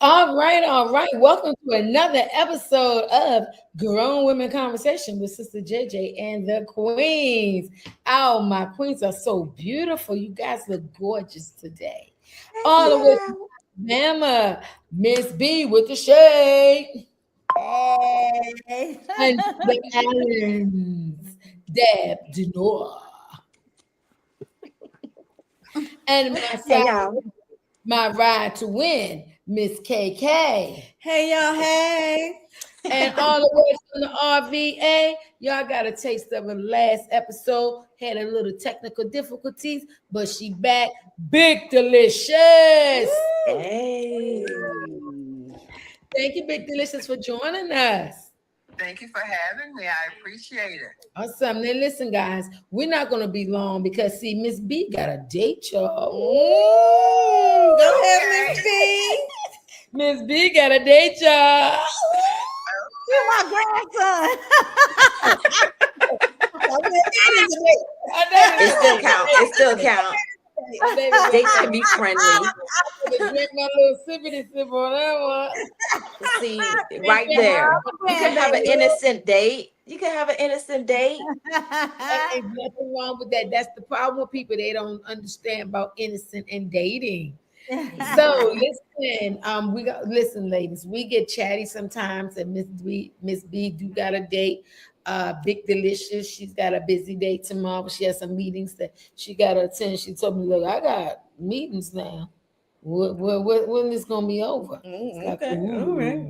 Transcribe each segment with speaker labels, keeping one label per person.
Speaker 1: All right, all right. Welcome to another episode of Grown Women Conversation with Sister JJ and the Queens. Oh, my queens are so beautiful. You guys look gorgeous today. All the way
Speaker 2: Yeah.
Speaker 1: from Alabama, Miss B with the shade,
Speaker 2: Hey.
Speaker 1: and the Allens, Deb Denora, and
Speaker 2: Hey y'all.
Speaker 1: my ride to win, Miss KK.
Speaker 3: Hey y'all, hey.
Speaker 1: And all the way from the RVA, y'all got a taste of her last episode. Had a little technical difficulties, but she back. Big Delicious.
Speaker 2: Hey.
Speaker 1: Thank you, Big Delicious, for joining us.
Speaker 4: Thank you for having me. I appreciate it.
Speaker 1: Awesome. Now, listen, guys, we're not going to be long because, see, Miss B got a date, y'all.
Speaker 3: Go ahead, Miss B.
Speaker 1: Miss B got a date, y'all.
Speaker 2: You're my grandson. It still count. It still count. Dates can be friendly.
Speaker 1: Drink my little sippity sip on that one.
Speaker 2: See, right there. You can have an innocent date. You can have an innocent date.
Speaker 1: Ain't nothing wrong with that. That's the problem with people. They don't understand about innocent and dating. So listen, we got listen, ladies. We get chatty sometimes, and Miss B do got a date. Big Delicious, she's got a busy day tomorrow. She has some meetings that she got to attend. She told me, "Look, I got meetings now. When this gonna be over?" It's like,
Speaker 3: Okay, all right.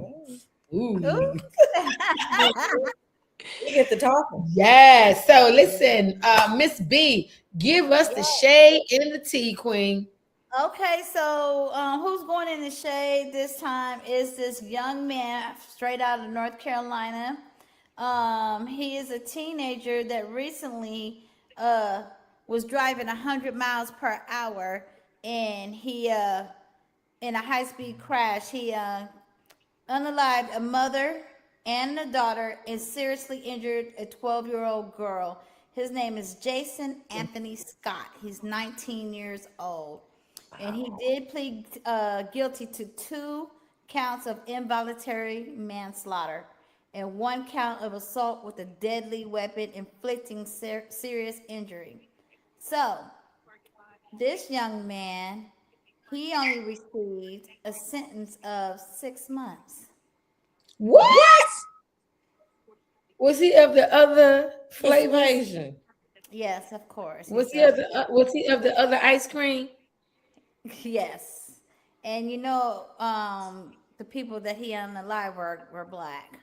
Speaker 1: ooh.
Speaker 3: We get to talking.
Speaker 1: Yeah. So listen, Miss B, give us the shade and the tea, Queen.
Speaker 5: Okay, so who's going in the shade this time is this young man straight out of North Carolina. He is a teenager that recently was driving 100 miles per hour, and he in a high speed crash he unalived a mother and a daughter and seriously injured a 12-year-old girl. His name is Jason Anthony Scott. He's 19 years old. And he did plead guilty to 2 counts of involuntary manslaughter and 1 count of assault with a deadly weapon inflicting serious injury. So, this young man, he only received a sentence of 6 months.
Speaker 1: What? Was he of the other flavors?
Speaker 3: Persuasion.
Speaker 5: Yes, of course.
Speaker 1: Was he of the other ice cream?
Speaker 5: Yes. And the people that he unalived were black.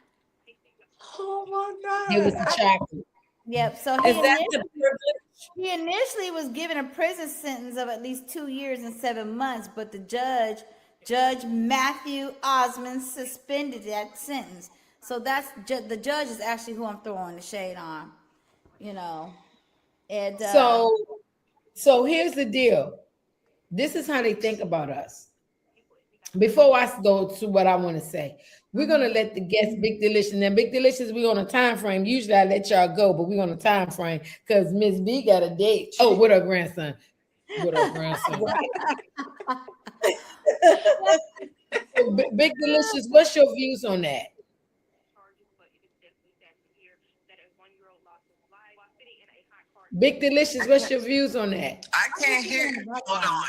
Speaker 2: Oh my
Speaker 1: It was
Speaker 2: God.
Speaker 1: the chocolate.
Speaker 5: Yep. So
Speaker 3: Is that the privilege?
Speaker 5: he initially was given a prison sentence of at least 2 years and 7 months, but the Judge Matthew Osmond, suspended that sentence. So the judge is actually who I'm throwing the shade on, you know. And
Speaker 1: So here's the deal. This is how they think about us. Before I go to what I want to say, we're gonna let the guests Big Delicious. Now, Big Delicious, we're on a time frame. Usually I let y'all go, but we're on a time frame because Miss B got a date. Oh, with her grandson. With her grandson. So, Big Delicious, what's your views on that? Big Delicious, what's your views on that?
Speaker 4: I can't hear. Hold on.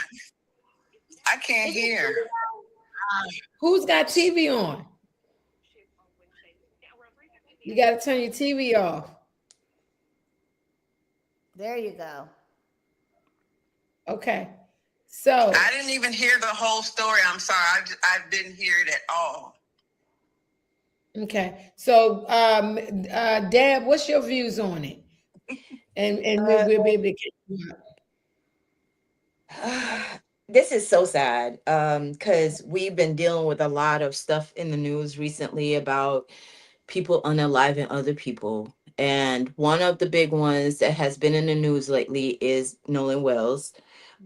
Speaker 4: I can't hear.
Speaker 1: Who's got TV on? You got to turn your TV off.
Speaker 5: there you go.
Speaker 1: Okay. So,
Speaker 4: I didn't even hear the whole story. I'm sorry. I didn't hear it at all.
Speaker 1: okay. So, Deb, what's your views on it? And we'll be able to get you up.
Speaker 2: This is so sad because we've been dealing with a lot of stuff in the news recently about people unaliving other people. And one of the big ones that has been in the news lately is Nolan Wells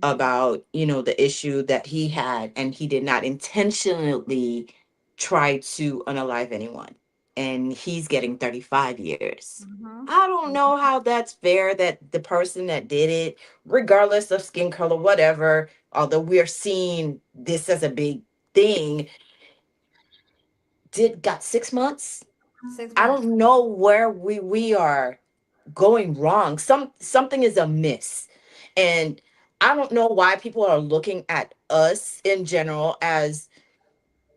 Speaker 2: about, the issue that he had, and he did not intentionally try to unalive anyone. And he's getting 35 years.
Speaker 5: Mm-hmm.
Speaker 2: I don't know how that's fair that the person that did it, regardless of skin color, whatever, although we're seeing this as a big thing got 6 months.
Speaker 5: 6
Speaker 2: I
Speaker 5: months.
Speaker 2: don't know where we are going wrong. Something is amiss. And I don't know why people are looking at us in general as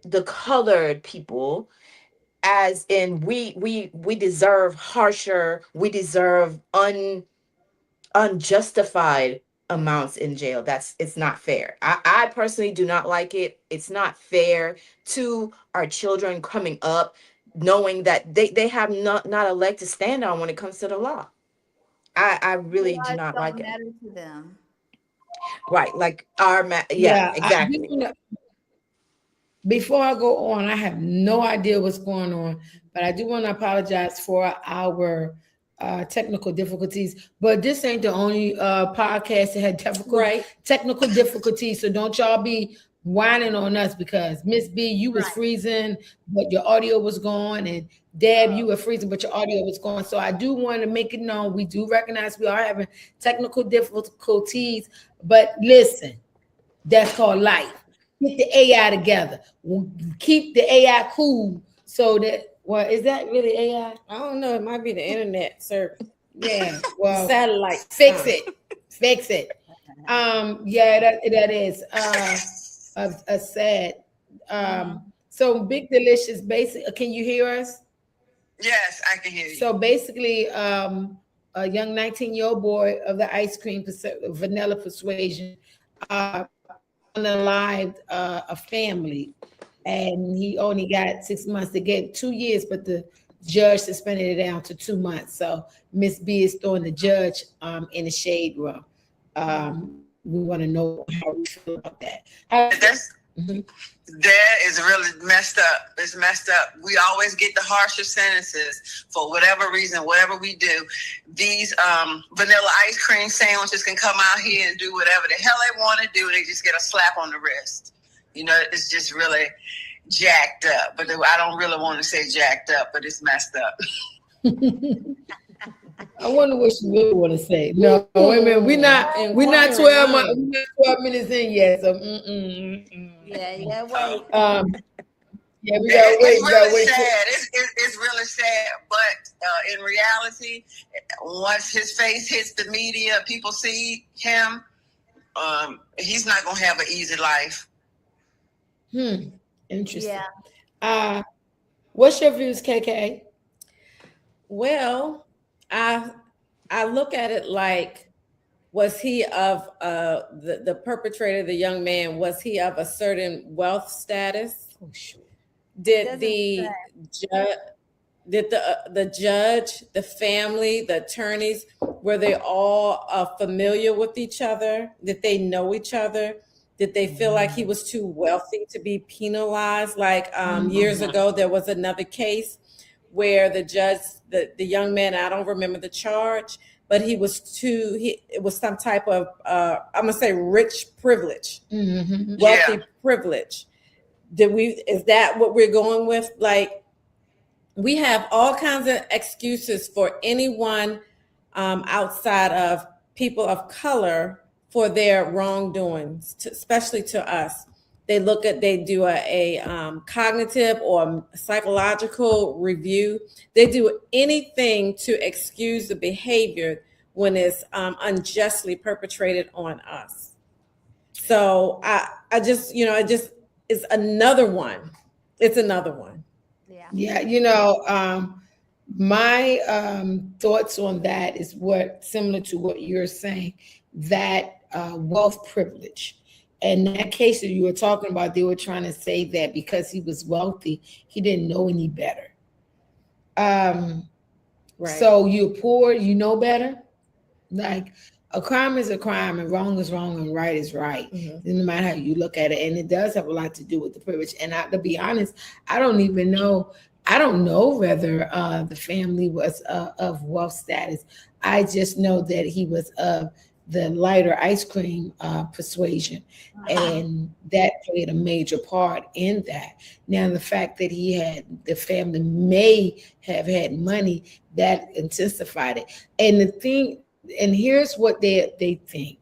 Speaker 2: the colored people, as in we deserve harsher, we deserve unjustified amounts in jail. It's not fair. I personally do not like it. It's not fair to our children coming up knowing that they have not a leg to stand on when it comes to the law. I really do
Speaker 5: Lives
Speaker 2: not
Speaker 5: don't
Speaker 2: like it.
Speaker 5: matter to them.
Speaker 2: Right, like yeah,
Speaker 1: Yeah,
Speaker 2: exactly.
Speaker 1: Before I go on, I have no idea what's going on, but I do want to apologize for our technical difficulties. But this ain't the only podcast that had technical difficulties. So don't y'all be whining on us, because Miss B, you was freezing, but your audio was gone, and Deb, you were freezing, but your audio was gone. So I do want to make it known, we do recognize we are having technical difficulties, but listen, that's called life. Get the AI together. Keep the AI cool so that, well, is that really AI?
Speaker 3: I don't know. It might be the internet service.
Speaker 1: Yeah. Well,
Speaker 3: Satellite.
Speaker 1: fix it. Fix it. Yeah, that is a sad. So Big Delicious, basically, can you hear us?
Speaker 4: Yes, I can hear you.
Speaker 1: So basically, a young 19-year-old boy of the ice cream vanilla persuasion unalived a family, and he only got 6 months. To get 2 years, but the judge suspended it down to 2 months. So Miss B is throwing the judge in the shade room. We want to know how we feel about that.
Speaker 4: That is really messed up. It's messed up. We always get the harsher sentences for whatever reason, whatever we do. These vanilla ice cream sandwiches can come out here and do whatever the hell they want to do. They just get a slap on the wrist. You know, it's just really jacked up. But I don't really want to say jacked up, but it's messed up.
Speaker 1: I wonder what she really want to say. No, wait a minute. We're not 12 minutes in yet. So
Speaker 5: Yeah, wait.
Speaker 1: Yeah, we gotta wait.
Speaker 4: It's really sad. It's really sad. But in reality, once his face hits the media, people see him. He's not gonna have an easy life.
Speaker 1: Interesting.
Speaker 5: Yeah.
Speaker 1: What's your views, KK?
Speaker 3: Well, I look at it like, was he of the perpetrator, the young man, was he of a certain wealth status?
Speaker 1: Oh, sure.
Speaker 3: Did the judge, the family, the attorneys, were they all familiar with each other? Did they know each other? Did they feel like he was too wealthy to be penalized? Like years ago, there was another case where the judge, the young man, I don't remember the charge, but it was some type of, I'm gonna say rich privilege, wealthy privilege. Is that what we're going with? Like, we have all kinds of excuses for anyone outside of people of color for their wrongdoings, especially to us. They do a cognitive or psychological review. They do anything to excuse the behavior when it's unjustly perpetrated on us. So I just, it's another one. It's another one.
Speaker 1: Yeah. My thoughts on that is similar to what you're saying, that wealth privilege. And that case that you were talking about, they were trying to say that because he was wealthy, he didn't know any better. Right. So you're poor, you know better. Like, a crime is a crime, and wrong is wrong, and right is right. No matter how you look at it, and it does have a lot to do with the privilege. And to be honest, I don't know whether the family was of wealth status. I just know that he was of the lighter ice cream persuasion, and that played a major part in that. Now, the fact that the family may have had money, that intensified it. And here's what they think: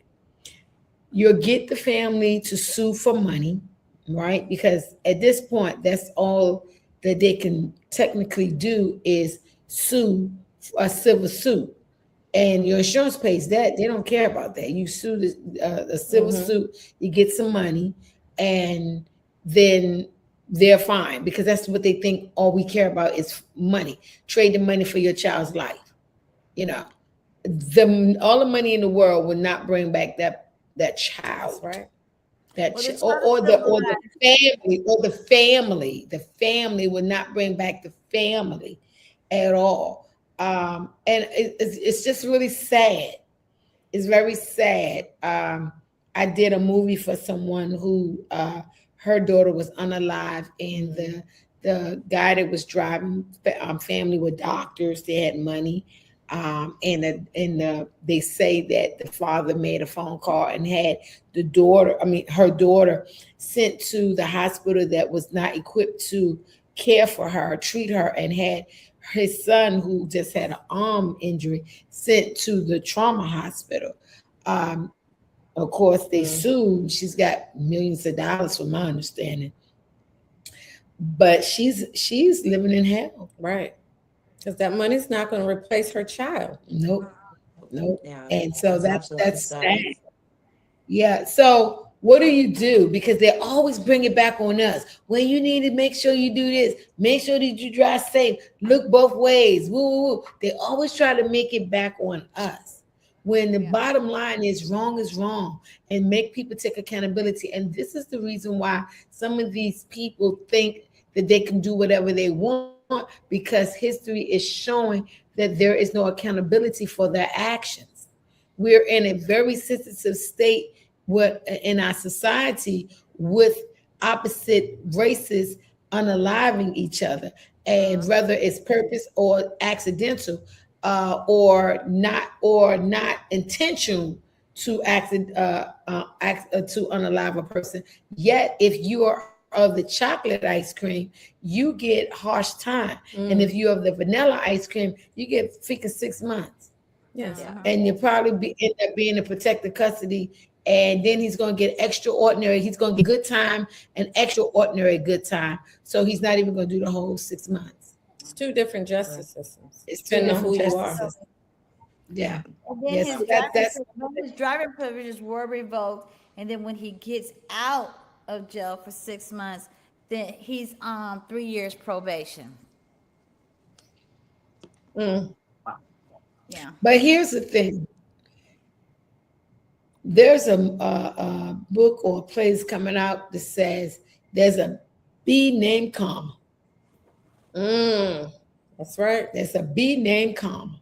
Speaker 1: you'll get the family to sue for money, right? Because at this point, that's all that they can technically do is sue a civil suit. And your insurance pays that. They don't care about that. You sue the civil suit, you get some money, and then they're fine because that's what they think. All we care about is money. Trade the money for your child's life. You know, all the money in the world will not bring back that child.
Speaker 3: That's right.
Speaker 1: That
Speaker 5: Well, it's
Speaker 1: or
Speaker 5: not a
Speaker 1: the family will not bring back the family at all. And it's just really sad. It's very sad. I did a movie for someone who her daughter was unalive, and the guy that was driving, family were doctors, they had money. They say that the father made a phone call and had her daughter sent to the hospital that was not equipped to care for her, treat her, and had his son, who just had an arm injury, sent to the trauma hospital. Of course, they sued. She's got millions of dollars, from my understanding, but she's living in hell.
Speaker 3: Right. Because that money's not going to replace her child.
Speaker 1: Nope.
Speaker 2: Yeah,
Speaker 1: And so that's
Speaker 2: absolutely
Speaker 1: sad. Yeah. So what do? Because they always bring it back on us. Well, you need to make sure you do this. Make sure that you drive safe. Look both ways. Woo, woo, woo. They always try to make it back on us. When the bottom line is wrong, and make people take accountability. And this is the reason why some of these people think that they can do whatever they want, because history is showing that there is no accountability for their actions. We're in a very sensitive state in our society with opposite races unaliving each other, and whether it's purpose or accidental, or not intentional to to unalive a person. Yet, if you are of the chocolate ice cream, you get harsh time, and if you have the vanilla ice cream, you get freaking 6 months.
Speaker 3: Yes.
Speaker 5: Yeah.
Speaker 1: And you'll probably end up being in protective custody, and then he's going to get extraordinary. He's going to get good time and extraordinary good time. So he's not even going to do the whole 6 months.
Speaker 3: It's two different justice systems.
Speaker 1: It's
Speaker 3: Depending on
Speaker 1: two
Speaker 3: who you
Speaker 1: justice
Speaker 3: are.
Speaker 1: systems. Yeah.
Speaker 5: And then
Speaker 1: Yes,
Speaker 5: his driving privileges were revoked, and then when he gets out of jail for 6 months, then he's on 3 years probation.
Speaker 3: Mm.
Speaker 5: Yeah.
Speaker 1: But here's the thing. There's a book or a place coming out that says there's a bee named Karma.
Speaker 3: That's right.
Speaker 1: There's a bee named Karma.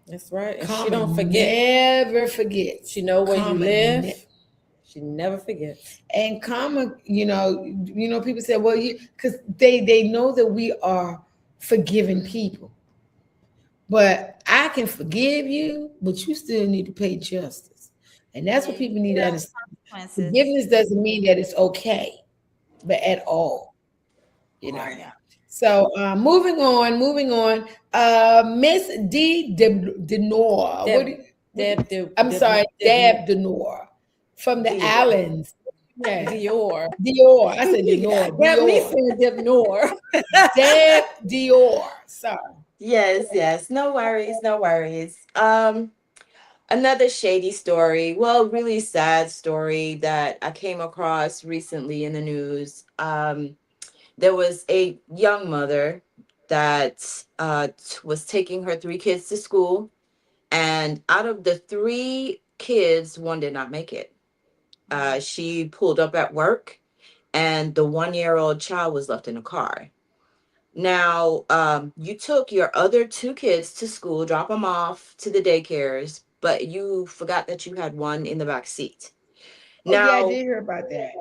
Speaker 3: That's right. And
Speaker 1: Karma
Speaker 3: she don't forget.
Speaker 1: never forgets.
Speaker 3: She know where you
Speaker 1: Karma
Speaker 3: live. She never forgets.
Speaker 1: And karma, people say, well, because they know that we are forgiving people. But I can forgive you, but you still need to pay justice. And that's what people need to understand.
Speaker 5: Consequences.
Speaker 1: Forgiveness doesn't mean that it's okay, but at all.
Speaker 5: Yeah.
Speaker 1: So moving on. Miss D. Denor. Dab Denor from the Allens. Yeah.
Speaker 3: Dior.
Speaker 1: I said Denor.
Speaker 3: That me saying Dior.
Speaker 1: Dab Dior. Sorry.
Speaker 2: Yes. No worries. Another shady story. Well, really sad story that I came across recently in the news. There was a young mother that was taking her 3 kids to school, and out of the 3 kids, one did not make it. She pulled up at work, and the 1-year-old child was left in a car. Now, you took your other 2 kids to school, drop them off to the daycares, but you forgot that you had one in the back seat.
Speaker 1: Now, I did hear about that.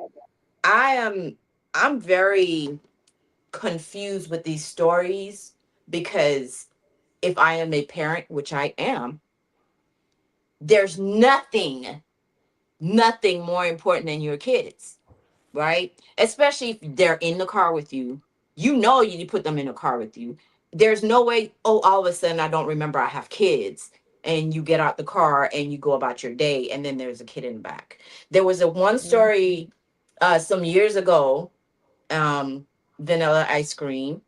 Speaker 2: I'm very confused with these stories, because if I am a parent, which I am, there's nothing more important than your kids, right? Especially if they're in the car with you. You need to put them in a car with you. There's no way, all of a sudden I don't remember I have kids, and you get out the car and you go about your day, and then there's a kid in the back. There was one story some years ago, Vanilla Ice Cream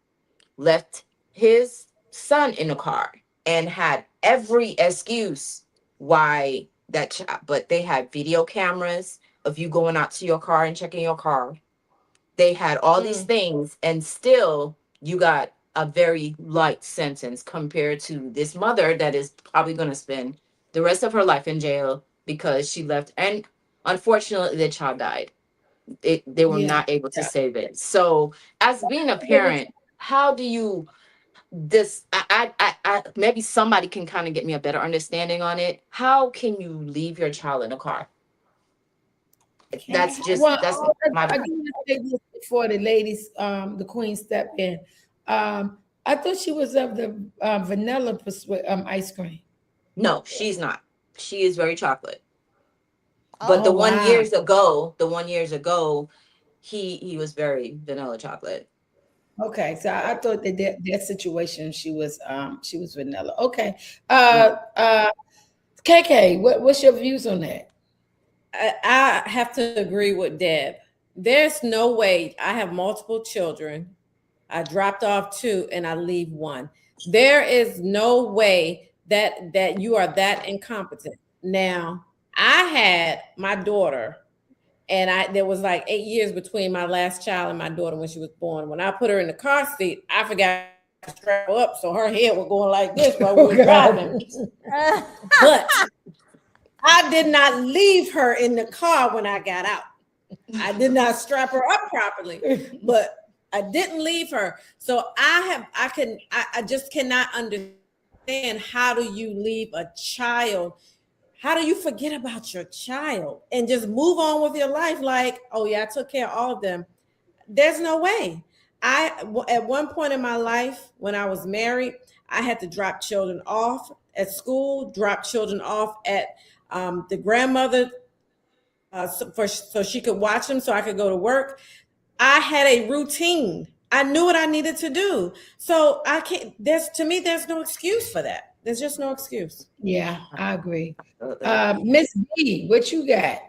Speaker 2: left his son in the car and had every excuse why that child, but they had video cameras of you going out to your car and checking your car. They had all these things, and still you got a very light sentence compared to this mother that is probably going to spend the rest of her life in jail because she left, and unfortunately the child died. They were
Speaker 1: Yeah.
Speaker 2: not able to save it. So as being a parent, how do you this I maybe somebody can kind of get me a better understanding on it. How can you leave your child in a car? That's
Speaker 1: Well,
Speaker 2: my
Speaker 1: I do want to say this before the ladies, the queen step in. I thought she was of the vanilla ice cream.
Speaker 2: no, she's not. She is very chocolate.
Speaker 5: Oh,
Speaker 2: But the
Speaker 1: wow.
Speaker 2: one years ago, he was very vanilla chocolate.
Speaker 1: Okay, so I thought that situation she was vanilla. Okay,
Speaker 2: No.
Speaker 1: KK, what's your views on that?
Speaker 3: I have to agree with Deb. There's no way. I have multiple children. I dropped off 2 and I leave 1. There is no way that you are that incompetent. Now, I had my daughter, and there was like 8 years between my last child and my daughter when she was born. When I put her in the car seat, I forgot to strap her up, so her head was going like this while we were driving. But I did not leave her in the car when I got out. I did not strap her up properly, but I didn't leave her. So I just cannot understand, how do you leave a child? How do you forget about your child and just move on with your life? Like, oh yeah, I took care of all of them. There's no way. At one point in my life when I was married, I had to drop children off at school, drop children off at the grandmother so she could watch them so I could go to work. I had a routine. I knew what I needed to do. So there's no excuse for that. There's just no excuse.
Speaker 1: Yeah, I agree. Miss B, what you got?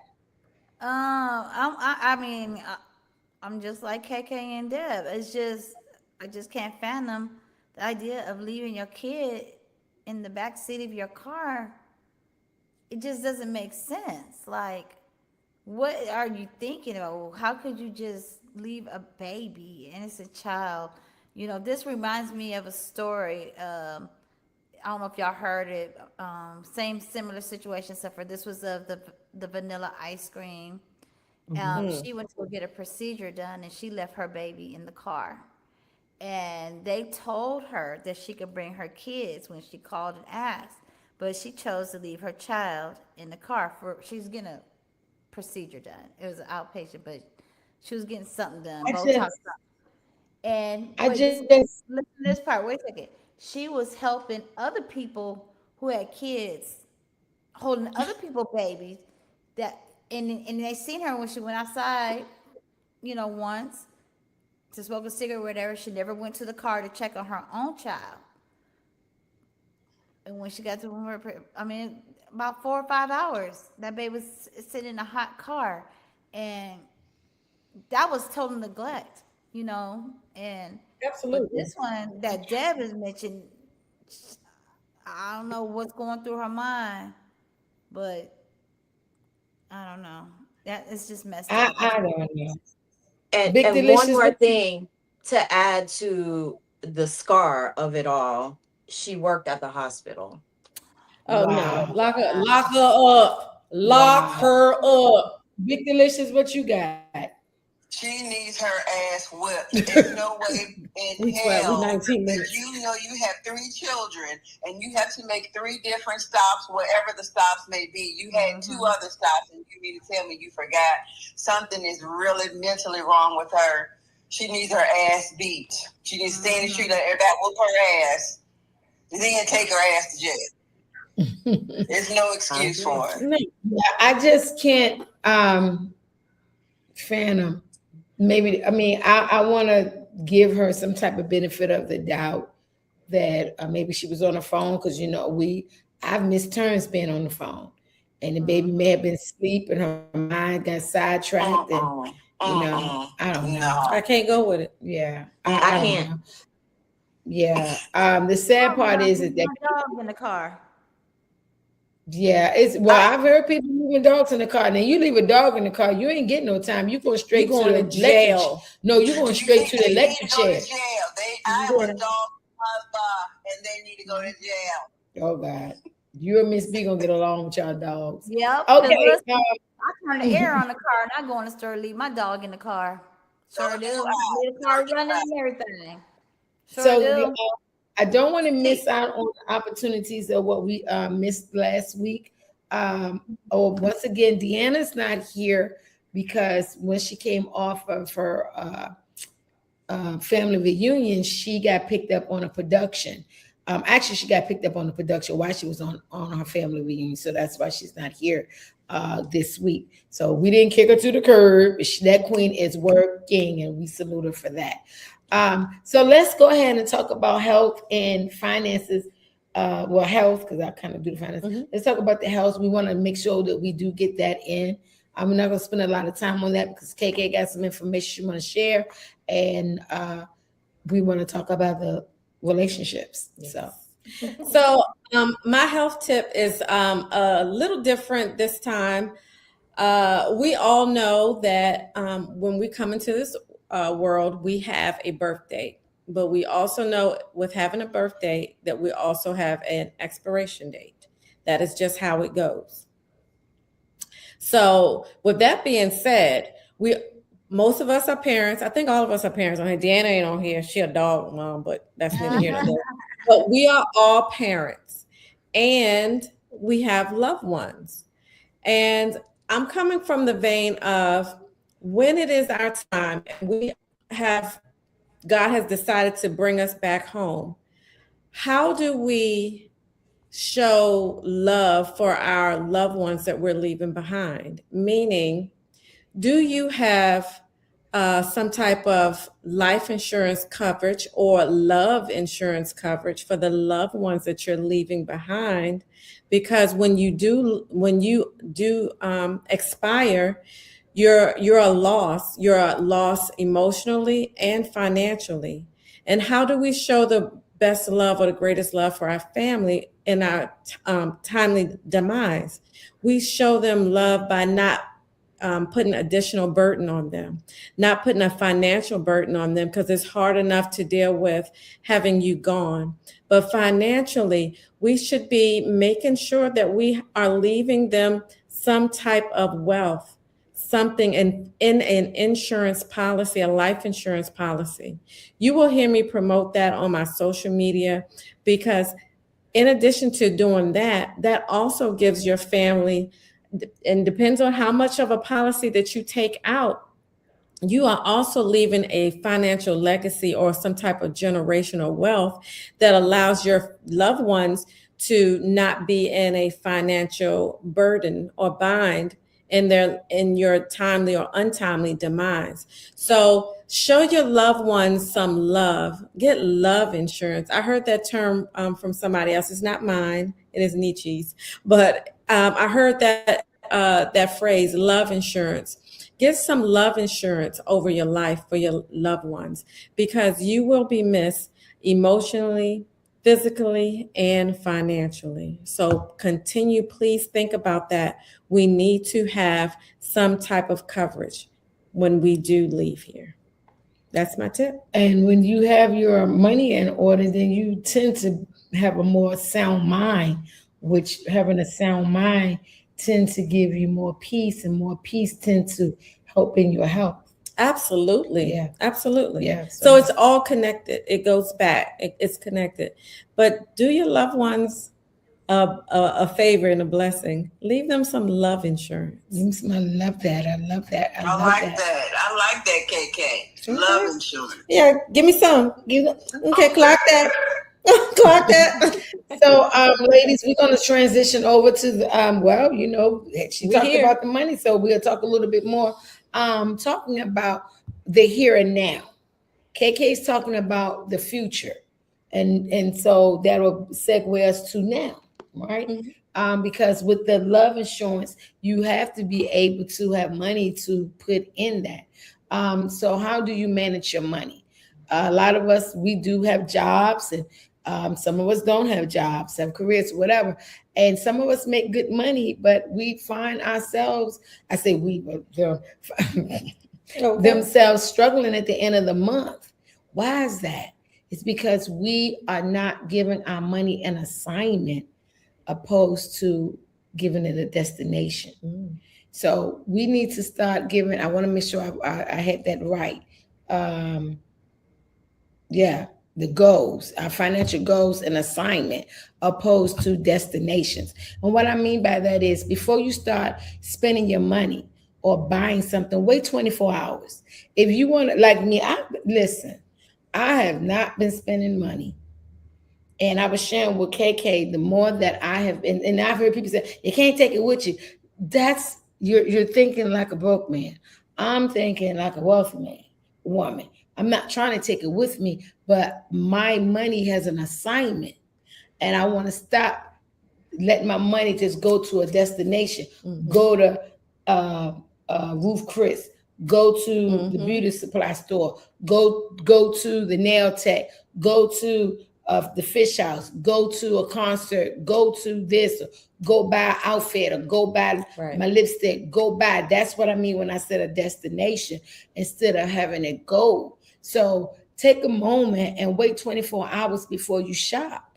Speaker 5: I mean, I'm just like KK and Deb. I just can't fathom the idea of leaving your kid in the back seat of your car. It just doesn't make sense. Like, what are you thinking of? How could you just leave a baby, innocent child? This reminds me of a story. I don't know if y'all heard it. Same similar situation, except for this was of the vanilla ice cream. She went to go get a procedure done, and she left her baby in the car. And they told her that she could bring her kids when she called and asked, but she chose to leave her child in the car she was getting a procedure done. It was an outpatient, but she was getting something done. Listen to this part. Wait a second. She was helping other people who had kids, holding other people babies. And they seen her when she went outside, once to smoke a cigarette or whatever. She never went to the car to check on her own child. And when she got to about 4 or 5 hours, that baby was sitting in a hot car. And that was total neglect, And
Speaker 1: Absolutely.
Speaker 5: this one that Deb has mentioned, I don't know what's going through her mind, but I don't know. That is just messed up.
Speaker 1: I don't know.
Speaker 2: And one more thing to add to the scar of it all. She worked at the hospital.
Speaker 3: Oh wow. No! Lock her up! Lock her up!
Speaker 1: Big Delicious, what you got?
Speaker 4: She needs her ass whipped. There's no way in hell.
Speaker 3: 19 minutes.
Speaker 4: You have 3 children and you have to make 3 different stops, wherever the stops may be. You had 2 other stops, and you mean to tell me you forgot? Something is really mentally wrong with her. She needs her ass beat. She needs to stay in the street, let everybody whoop her ass, and then take her ass to jail. There's no excuse for it.
Speaker 1: I just can't fathom. Maybe, I want to give her some type of benefit of the doubt that maybe she was on the phone, because I've missed turns being on the phone, and the baby may have been asleep and her mind got sidetracked, You know, I don't know.
Speaker 3: I can't go with it.
Speaker 1: Yeah,
Speaker 2: I
Speaker 1: don't
Speaker 2: can't.
Speaker 1: know. Yeah. The sad part is that
Speaker 5: my dog in the car.
Speaker 1: yeah, it's well, I've heard people leaving dogs in the car. Now you leave a dog in the car, you ain't getting no time. You go straight
Speaker 3: You going
Speaker 1: to
Speaker 3: to
Speaker 1: the
Speaker 3: jail.
Speaker 1: No, you going straight to the
Speaker 4: They need
Speaker 1: electric
Speaker 4: to go
Speaker 1: chair.
Speaker 4: to jail. I have a dog, and they need to go to jail.
Speaker 1: Oh God, you and Miss B gonna get along with y'all dogs.
Speaker 5: Yep. 'cause
Speaker 1: Okay.
Speaker 5: listen, I turn the air on the car and I go in the store, leave my dog in the car. Sure do. Leave the car running and everything. Sure
Speaker 1: So
Speaker 5: do.
Speaker 1: I don't want to miss out on opportunities of what we missed last week. Once again, Deanna's not here because when she came off of her family reunion, she got picked up on a production. Actually, she got picked up on the production while she was on her family reunion, so that's why she's not here this week. So we didn't kick her to the curb. That queen is working, and we salute her for that. So let's go ahead and talk about health and finances. Health, because I kind of do the finance.
Speaker 3: Mm-hmm.
Speaker 1: Let's talk about the health. We want to make sure that we do get that in. I'm not going to spend a lot of time on that because KK got some information she want to share, and we want to talk about the relationships.
Speaker 3: Yes.
Speaker 1: So
Speaker 3: My health tip is a little different this time. We all know that when we come into this world, we have a birth date, but we also know with having a birth date that we also have an expiration date. That is just how it goes. So with that being said, most of us are parents. I think all of us are parents on here. Deanna ain't on here. She a dog mom, but that's neither here nor there. But we are all parents and we have loved ones. And I'm coming from the vein of when it is our time and God has decided to bring us back home. How do we show love for our loved ones that we're leaving behind? Meaning, do you have some type of life insurance coverage or love insurance coverage for the loved ones that you're leaving behind? Because when you do expire, you're a loss. You're a loss emotionally and financially. And how do we show the best love or the greatest love for our family in our timely demise? We show them love by not putting additional burden on them, not putting a financial burden on them, because it's hard enough to deal with having you gone. But financially, we should be making sure that we are leaving them some type of wealth, something in an insurance policy, a life insurance policy. You will hear me promote that on my social media, because in addition to doing that, that also gives your family, and depends on how much of a policy that you take out, you are also leaving a financial legacy or some type of generational wealth that allows your loved ones to not be in a financial burden or bind in your timely or untimely demise. So show your loved ones some love. Get love insurance. I heard that term from somebody else. It's not mine. It is Nietzsche's. But I heard that phrase, love insurance. Get some love insurance over your life for your loved ones, because you will be missed emotionally, physically, and financially. So please think about that. We need to have some type of coverage when we do leave here. That's my tip.
Speaker 1: And when you have your money in order, then you tend to have a more sound mind, which having a sound mind tends to give you more peace, and more peace tends to help in your health.
Speaker 3: Absolutely.
Speaker 1: Yeah.
Speaker 3: Absolutely.
Speaker 1: Yeah.
Speaker 3: So it's all connected. It goes back. It's connected. But do your loved ones a favor and a blessing. Leave them some love insurance.
Speaker 1: I love that. I love that.
Speaker 4: I like that. I like that, KK. Love insurance.
Speaker 3: Yeah, give me some. Okay, clock that. Clock that.
Speaker 1: So, ladies, we're going to transition over to the, she talked about the money, so we'll talk a little bit more. Talking about the here and now. KK's talking about the future, and so that'll segue us to now, right? Mm-hmm. Because with the love insurance, you have to be able to have money to put in that. So how do you manage your money? A lot of us, we do have jobs, and some of us don't have jobs, have careers, whatever. And some of us make good money, but we find ourselves, I say we, but themselves struggling at the end of the month. Why is that? It's because we are not giving our money an assignment opposed to giving it a destination. So we need to start giving, I want to make sure I had that right. The goals, our financial goals and assignment opposed to destinations. And what I mean by that is before you start spending your money or buying something, wait 24 hours. If you want to, like me, I have not been spending money. And I was sharing with KK, the more that I have been, and I've heard people say, you can't take it with you. That's, you're thinking like a broke man. I'm thinking like a wealthy woman. I'm not trying to take it with me, but my money has an assignment. And I want to stop letting my money just go to a destination. Go to Ruth Chris, go to the beauty supply store, go to the nail tech, go to the fish house, go to a concert, go to this, go buy an outfit, or go buy my lipstick, go buy. That's what I mean when I said a destination instead of having a goal. So take a moment and wait 24 hours before you shop.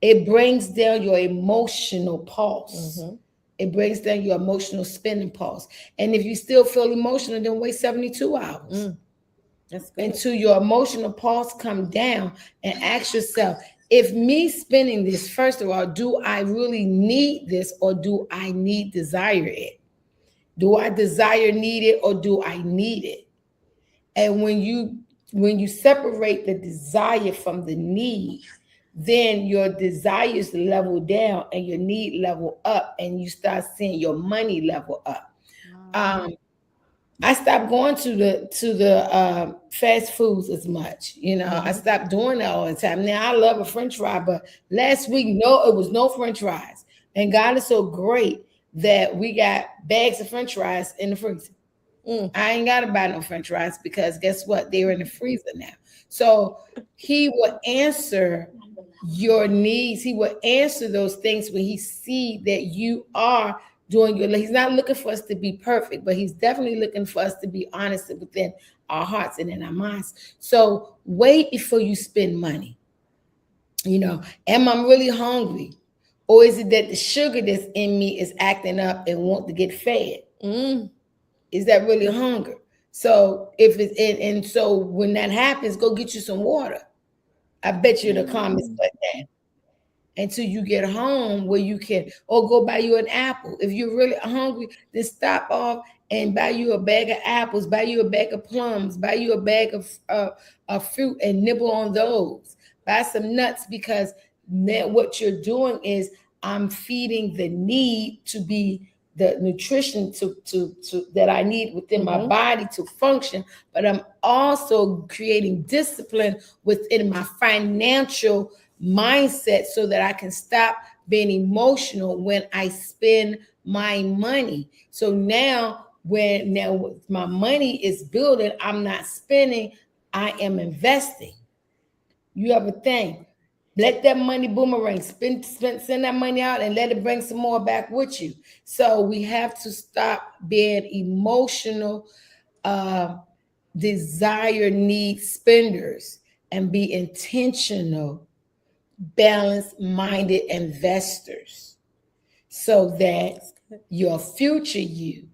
Speaker 1: It brings down your emotional pulse. It brings down your emotional spending pulse. And if you still feel emotional, then wait 72 hours. That's good. Until your emotional pulse come down, and ask yourself, if me spending this, first of all, do I really need this, or do I desire it? Do I desire, need it, or do I need it? And when you separate the desire from the need, then your desires level down and your need level up, and you start seeing your money level up. I stopped going to the fast foods as much. I stopped doing that all the time. Now I love a French fry, but last week, it was no French fries. And God is so great that we got bags of French fries in the freezer. I ain't got to buy no French fries because guess what? They're in the freezer now. So he will answer your needs. He will answer those things when he see that you are doing he's not looking for us to be perfect, but he's definitely looking for us to be honest within our hearts and in our minds. So wait before you spend money. Am I really hungry? Or is it that the sugar that's in me is acting up and want to get fed? Is that really hunger? So if it's and so when that happens, go get you some water. I bet you the comments like that. Until you get home where you can, or go buy you an apple. If you're really hungry, then stop off and buy you a bag of apples, buy you a bag of plums, buy you a bag of fruit and nibble on those. Buy some nuts, because then what you're doing is I'm feeding the need to be the nutrition to that I need within my body to function, but I'm also creating discipline within my financial mindset so that I can stop being emotional when I spend my money. So now when my money is building, I'm not spending, I am investing. You have a thing. Let that money boomerang, send that money out and let it bring some more back with you. So we have to stop being emotional, desire, need spenders, and be intentional, balanced-minded investors, so that your future you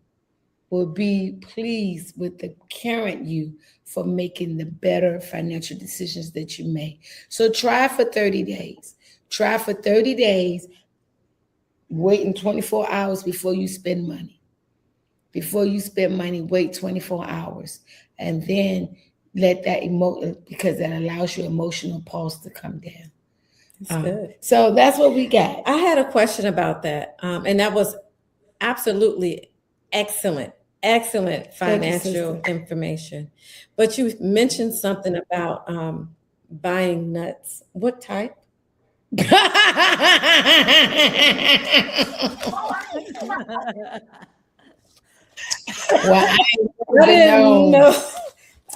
Speaker 1: will be pleased with the current you for making the better financial decisions that you make. So try for 30 days. Try for 30 days, waiting 24 hours before you spend money. Before you spend money, wait 24 hours. And then let that because that allows your emotional pulse to come down.
Speaker 3: That's good.
Speaker 1: So that's what we got.
Speaker 3: I had a question about that. And that was absolutely excellent financial information. But you mentioned something about buying nuts. What type?
Speaker 1: Well, I ain't
Speaker 3: I
Speaker 1: never been
Speaker 3: didn't
Speaker 1: known.
Speaker 3: know.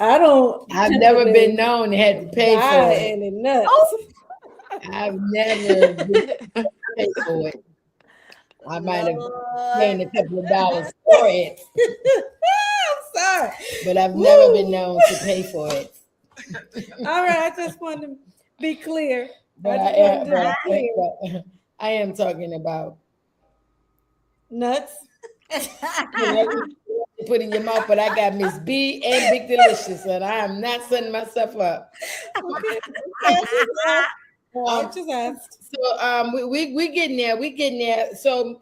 Speaker 3: I don't.
Speaker 1: I've never been known to have to pay
Speaker 3: buy
Speaker 1: for it.
Speaker 3: any nuts.
Speaker 1: I've never been paid for it. I might have paid a couple of dollars for it,
Speaker 3: I'm sorry.
Speaker 1: but I've never been known to pay for it.
Speaker 3: All right, I just wanted to be clear.
Speaker 1: But
Speaker 3: I
Speaker 1: I
Speaker 3: just
Speaker 1: am,
Speaker 3: wanted to be clear.
Speaker 1: but I am talking about
Speaker 3: Nuts.
Speaker 1: you put in your mouth. But I got Miss B and Big Delicious, and I am not setting myself up.
Speaker 3: I just asked.
Speaker 1: So we getting there. We getting there. So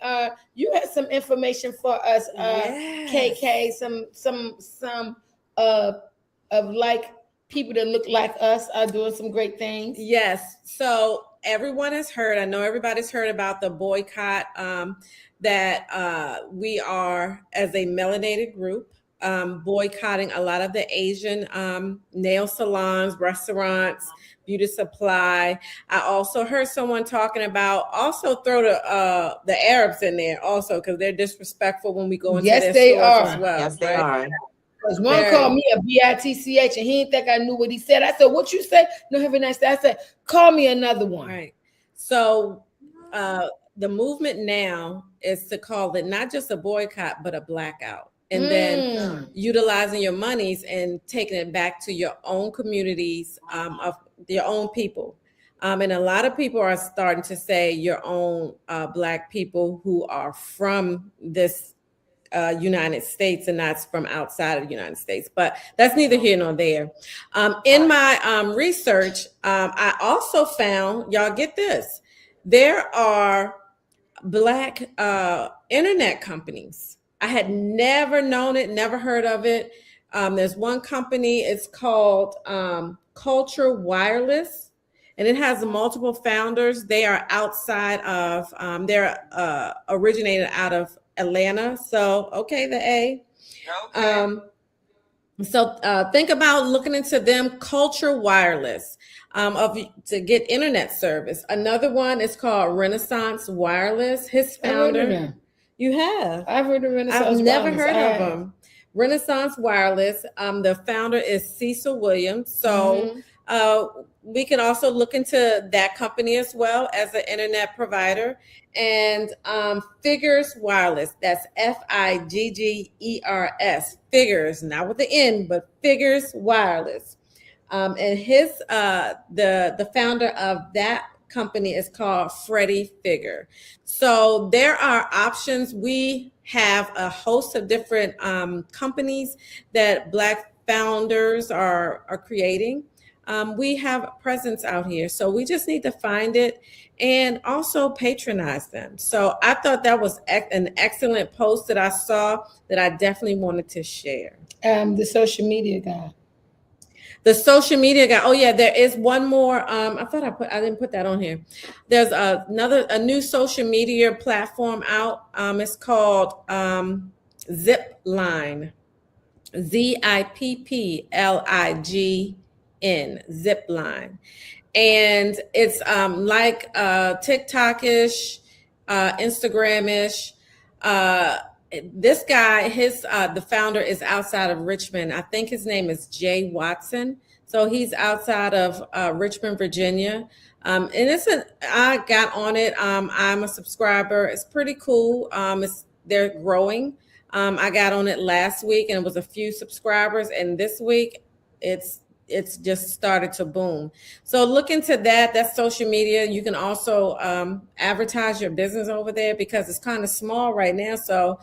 Speaker 1: you had some information for us,
Speaker 3: Yes.
Speaker 1: KK. Some of like people that look like us are doing some great things.
Speaker 3: Yes. So everyone has heard. I know everybody's heard about the boycott that we are, as a melanated group, boycotting a lot of the Asian nail salons, restaurants, beauty supply. I also heard someone talking about also throw the Arabs in there also, because they're disrespectful when we go into
Speaker 1: Yes,
Speaker 3: their
Speaker 1: they
Speaker 3: stores
Speaker 1: are.
Speaker 3: as well.
Speaker 2: Yes, they
Speaker 3: right?
Speaker 2: are.
Speaker 1: Because one
Speaker 3: Very.
Speaker 1: called me a bitch, and he didn't think I knew what he said. I said, "What you say?" No, have a nice day. I said, "Call me another one."
Speaker 3: Right. So the movement now is to call it not just a boycott, but a blackout. And then utilizing your monies and taking it back to your own communities of your own people. And a lot of people are starting to say your own Black people who are from this United States and not from outside of the United States, but that's neither here nor there. In my research, I also found, y'all get this, there are Black internet companies. I had never known it, never heard of it. There's one company, it's called Culture Wireless, and it has multiple founders. They are outside of, they're originated out of Atlanta. So, okay, the A.
Speaker 4: Okay.
Speaker 3: So think about looking into them. Culture Wireless to get internet service. Another one is called Renaissance Wireless. His
Speaker 1: I've heard of
Speaker 3: founder,
Speaker 1: them.
Speaker 3: you have.
Speaker 1: I've heard of Renaissance.
Speaker 3: I've never
Speaker 1: Wireless.
Speaker 3: heard
Speaker 1: I
Speaker 3: of
Speaker 1: have.
Speaker 3: them. Renaissance Wireless. The founder is Cecil Williams. So we can also look into that company as well as an internet provider. And Figures Wireless. That's Figgers. Figures, not with the N, but Figures Wireless. And his the founder of that company is called Freddie Figger. So there are options. We have a host of different companies that Black founders are creating. We have a presence out here, so we just need to find it and also patronize them. So I thought that was an excellent post that I saw that I definitely wanted to share.
Speaker 1: The social media guy.
Speaker 3: The social media guy. Oh yeah, there is one more. I didn't put that on here. There's a new social media platform out. It's called Zipline. ZIPPLIGN. Zipline. And it's like TikTok-ish, Instagram-ish. This guy, the founder is outside of Richmond. I think his name is Jay Watson. So he's outside of Richmond, Virginia. And I got on it. I'm a subscriber. It's pretty cool. They're growing. I got on it last week and it was a few subscribers. And this week it's just started to boom. So look into that. That's social media. You can also advertise your business over there because it's kind of small right now. So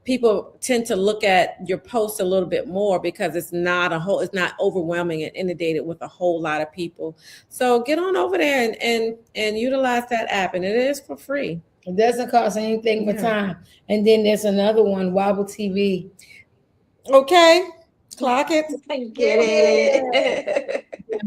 Speaker 3: people tend to look at your posts a little bit more because it's not overwhelming and inundated with a whole lot of people. So get on over there and utilize that app, and it is for free.
Speaker 1: It doesn't cost anything but time. And then there's another one, Wobble TV.
Speaker 3: Okay. Clock it.
Speaker 2: Get it.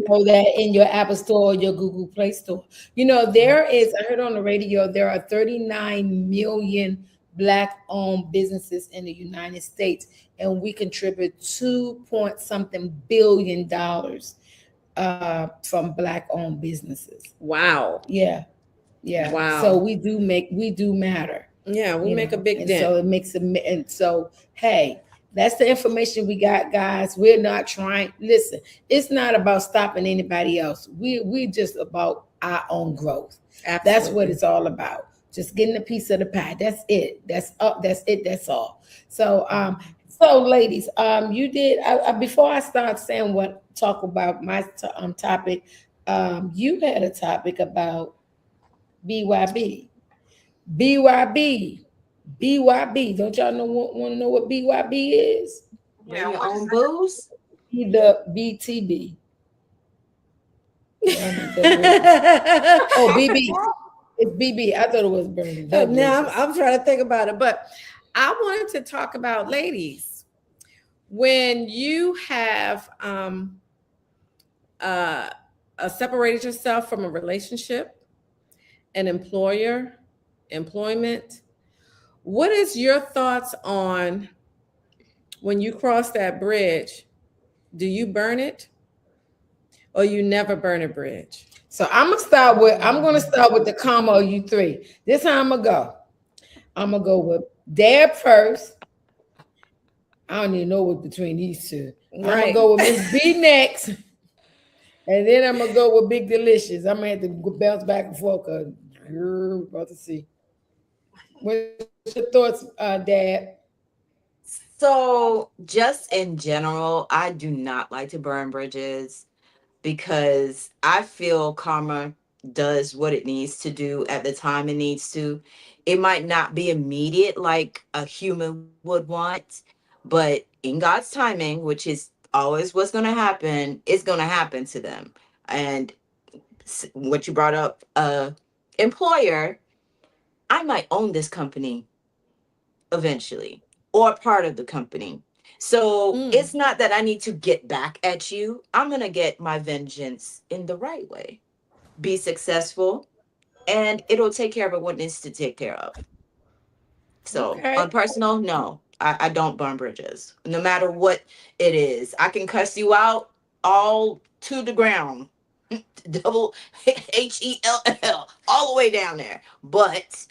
Speaker 1: Know that in your Apple Store or your Google Play Store. You know, I heard on the radio, there are 39 million Black-owned businesses in the United States, and we contribute $2.something billion from Black-owned businesses.
Speaker 3: Wow.
Speaker 1: Yeah.
Speaker 3: Wow.
Speaker 1: So we do matter.
Speaker 3: Yeah, we make a big
Speaker 1: and
Speaker 3: dent.
Speaker 1: So it makes and so hey, That's the information we got, guys. We're not trying. Listen, it's not about stopping anybody else. We just about our own growth. That's what
Speaker 3: Absolutely.
Speaker 1: it's all about. Just getting a piece of the pie. That's it. That's up. That's it. That's all. So ladies, you did. Before I start saying talk about my topic, you had a topic about BYB. BYB. BYB. Don't y'all want to know what BYB is?
Speaker 2: Bring
Speaker 4: Yeah,
Speaker 2: your
Speaker 4: what is
Speaker 2: own
Speaker 4: that?
Speaker 2: booze.
Speaker 1: The BTB. Oh, BB. It's BB. I thought it was Bernie.
Speaker 3: Now I'm trying to think about it, but I wanted to talk about, ladies, when you have separated yourself from a relationship, an employment. What is your thoughts on when you cross that bridge? Do you burn it, or you never burn a bridge?
Speaker 1: So I'm gonna start with the combo you three. This how I'm gonna go. I'm gonna go with Dad first. I don't even know what's between these two. I'm gonna go with Miss B next. And then I'm gonna go with Big Delicious. I'm gonna have to bounce back and forth because you're about to see. What's your thoughts, Dad?
Speaker 2: So, just in general, I do not like to burn bridges because I feel karma does what it needs to do at the time it needs to. It might not be immediate like a human would want, but in God's timing, which is always what's going to happen, it's going to happen to them. And what you brought up, employer, I might own this company eventually or part of the company. So it's not that I need to get back at you. I'm going to get my vengeance in the right way, be successful, and it'll take care of what it needs to take care of. So on personal, no, I don't burn bridges, no matter what it is. I can cuss you out all to the ground, double HELL, all the way down there. But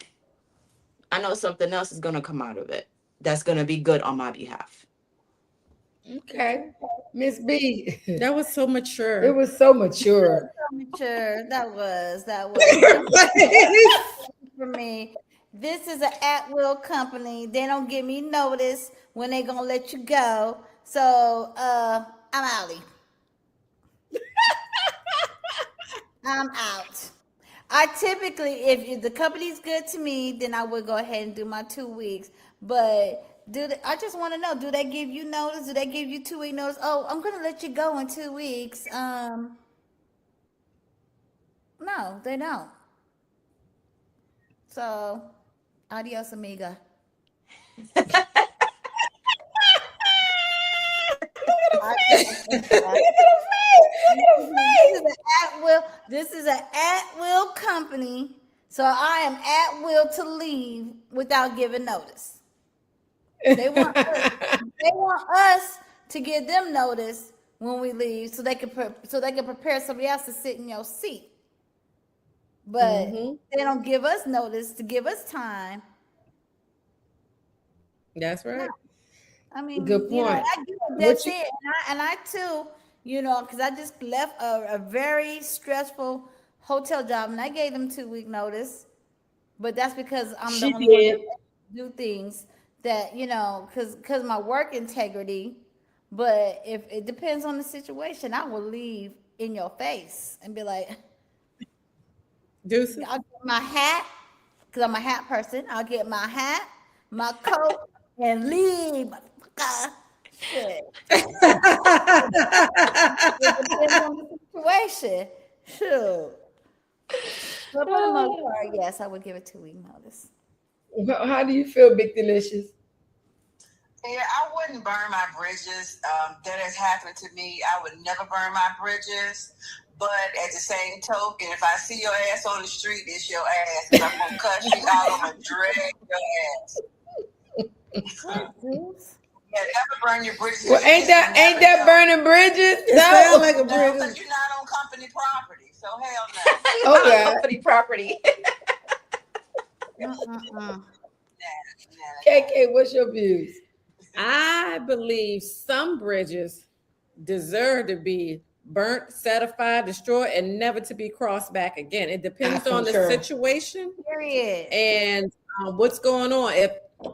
Speaker 2: I know something else is going to come out of it that's going to be good on my behalf.
Speaker 1: Okay, Miss B.
Speaker 3: That was so mature.
Speaker 1: It was so mature.
Speaker 5: Mature. That was for me. This is an at-will company. They don't give me notice when they gonna let you go. So I'm outie. I'm out. I typically, if the company's good to me, then I would go ahead and do my 2 weeks. But I just want to know, do they give you notice? Do they give you 2 week notice? Oh, I'm gonna let you go in 2 weeks. No, they don't. So, adios, amiga. This is an at-will company, so I am at will to leave without giving notice. They want us to give them notice when we leave, so they can prepare somebody else to sit in your seat. But they don't give us notice to give us time.
Speaker 3: That's right.
Speaker 5: I mean,
Speaker 1: good point.
Speaker 5: That's it. And I too, because I just left a very stressful hotel job, and I gave them 2 week notice. But that's because I'm the only one that do things that because my work integrity. But if it depends on the situation, I will leave in your face and be like,
Speaker 3: Deuce.
Speaker 5: I'll get my hat, because I'm a hat person. I'll get my hat, my coat, and leave. Shit. It depends on the situation. Shoot. But for the most part, yes, I would give it 2 week notice.
Speaker 1: How do you feel, Big Delicious?
Speaker 4: Yeah, I wouldn't burn my bridges. That has happened to me. I would never burn my bridges. But at the same token, if I see your ass on the street, it's your ass. And I'm going to cuss you out. I'm going to drag your ass. Yeah, never burn your bridges.
Speaker 1: Well, ain't that burning bridges?
Speaker 3: It sounds like a
Speaker 4: No,
Speaker 3: bridge.
Speaker 4: because you're not on company property. So hell no.
Speaker 1: Okay.
Speaker 2: Company property.
Speaker 1: KK, what's your views?
Speaker 3: I believe some bridges deserve to be burnt, certified, destroyed, and never to be crossed back again. It depends on the
Speaker 1: concur.
Speaker 3: situation
Speaker 5: Period.
Speaker 3: and what's going on. If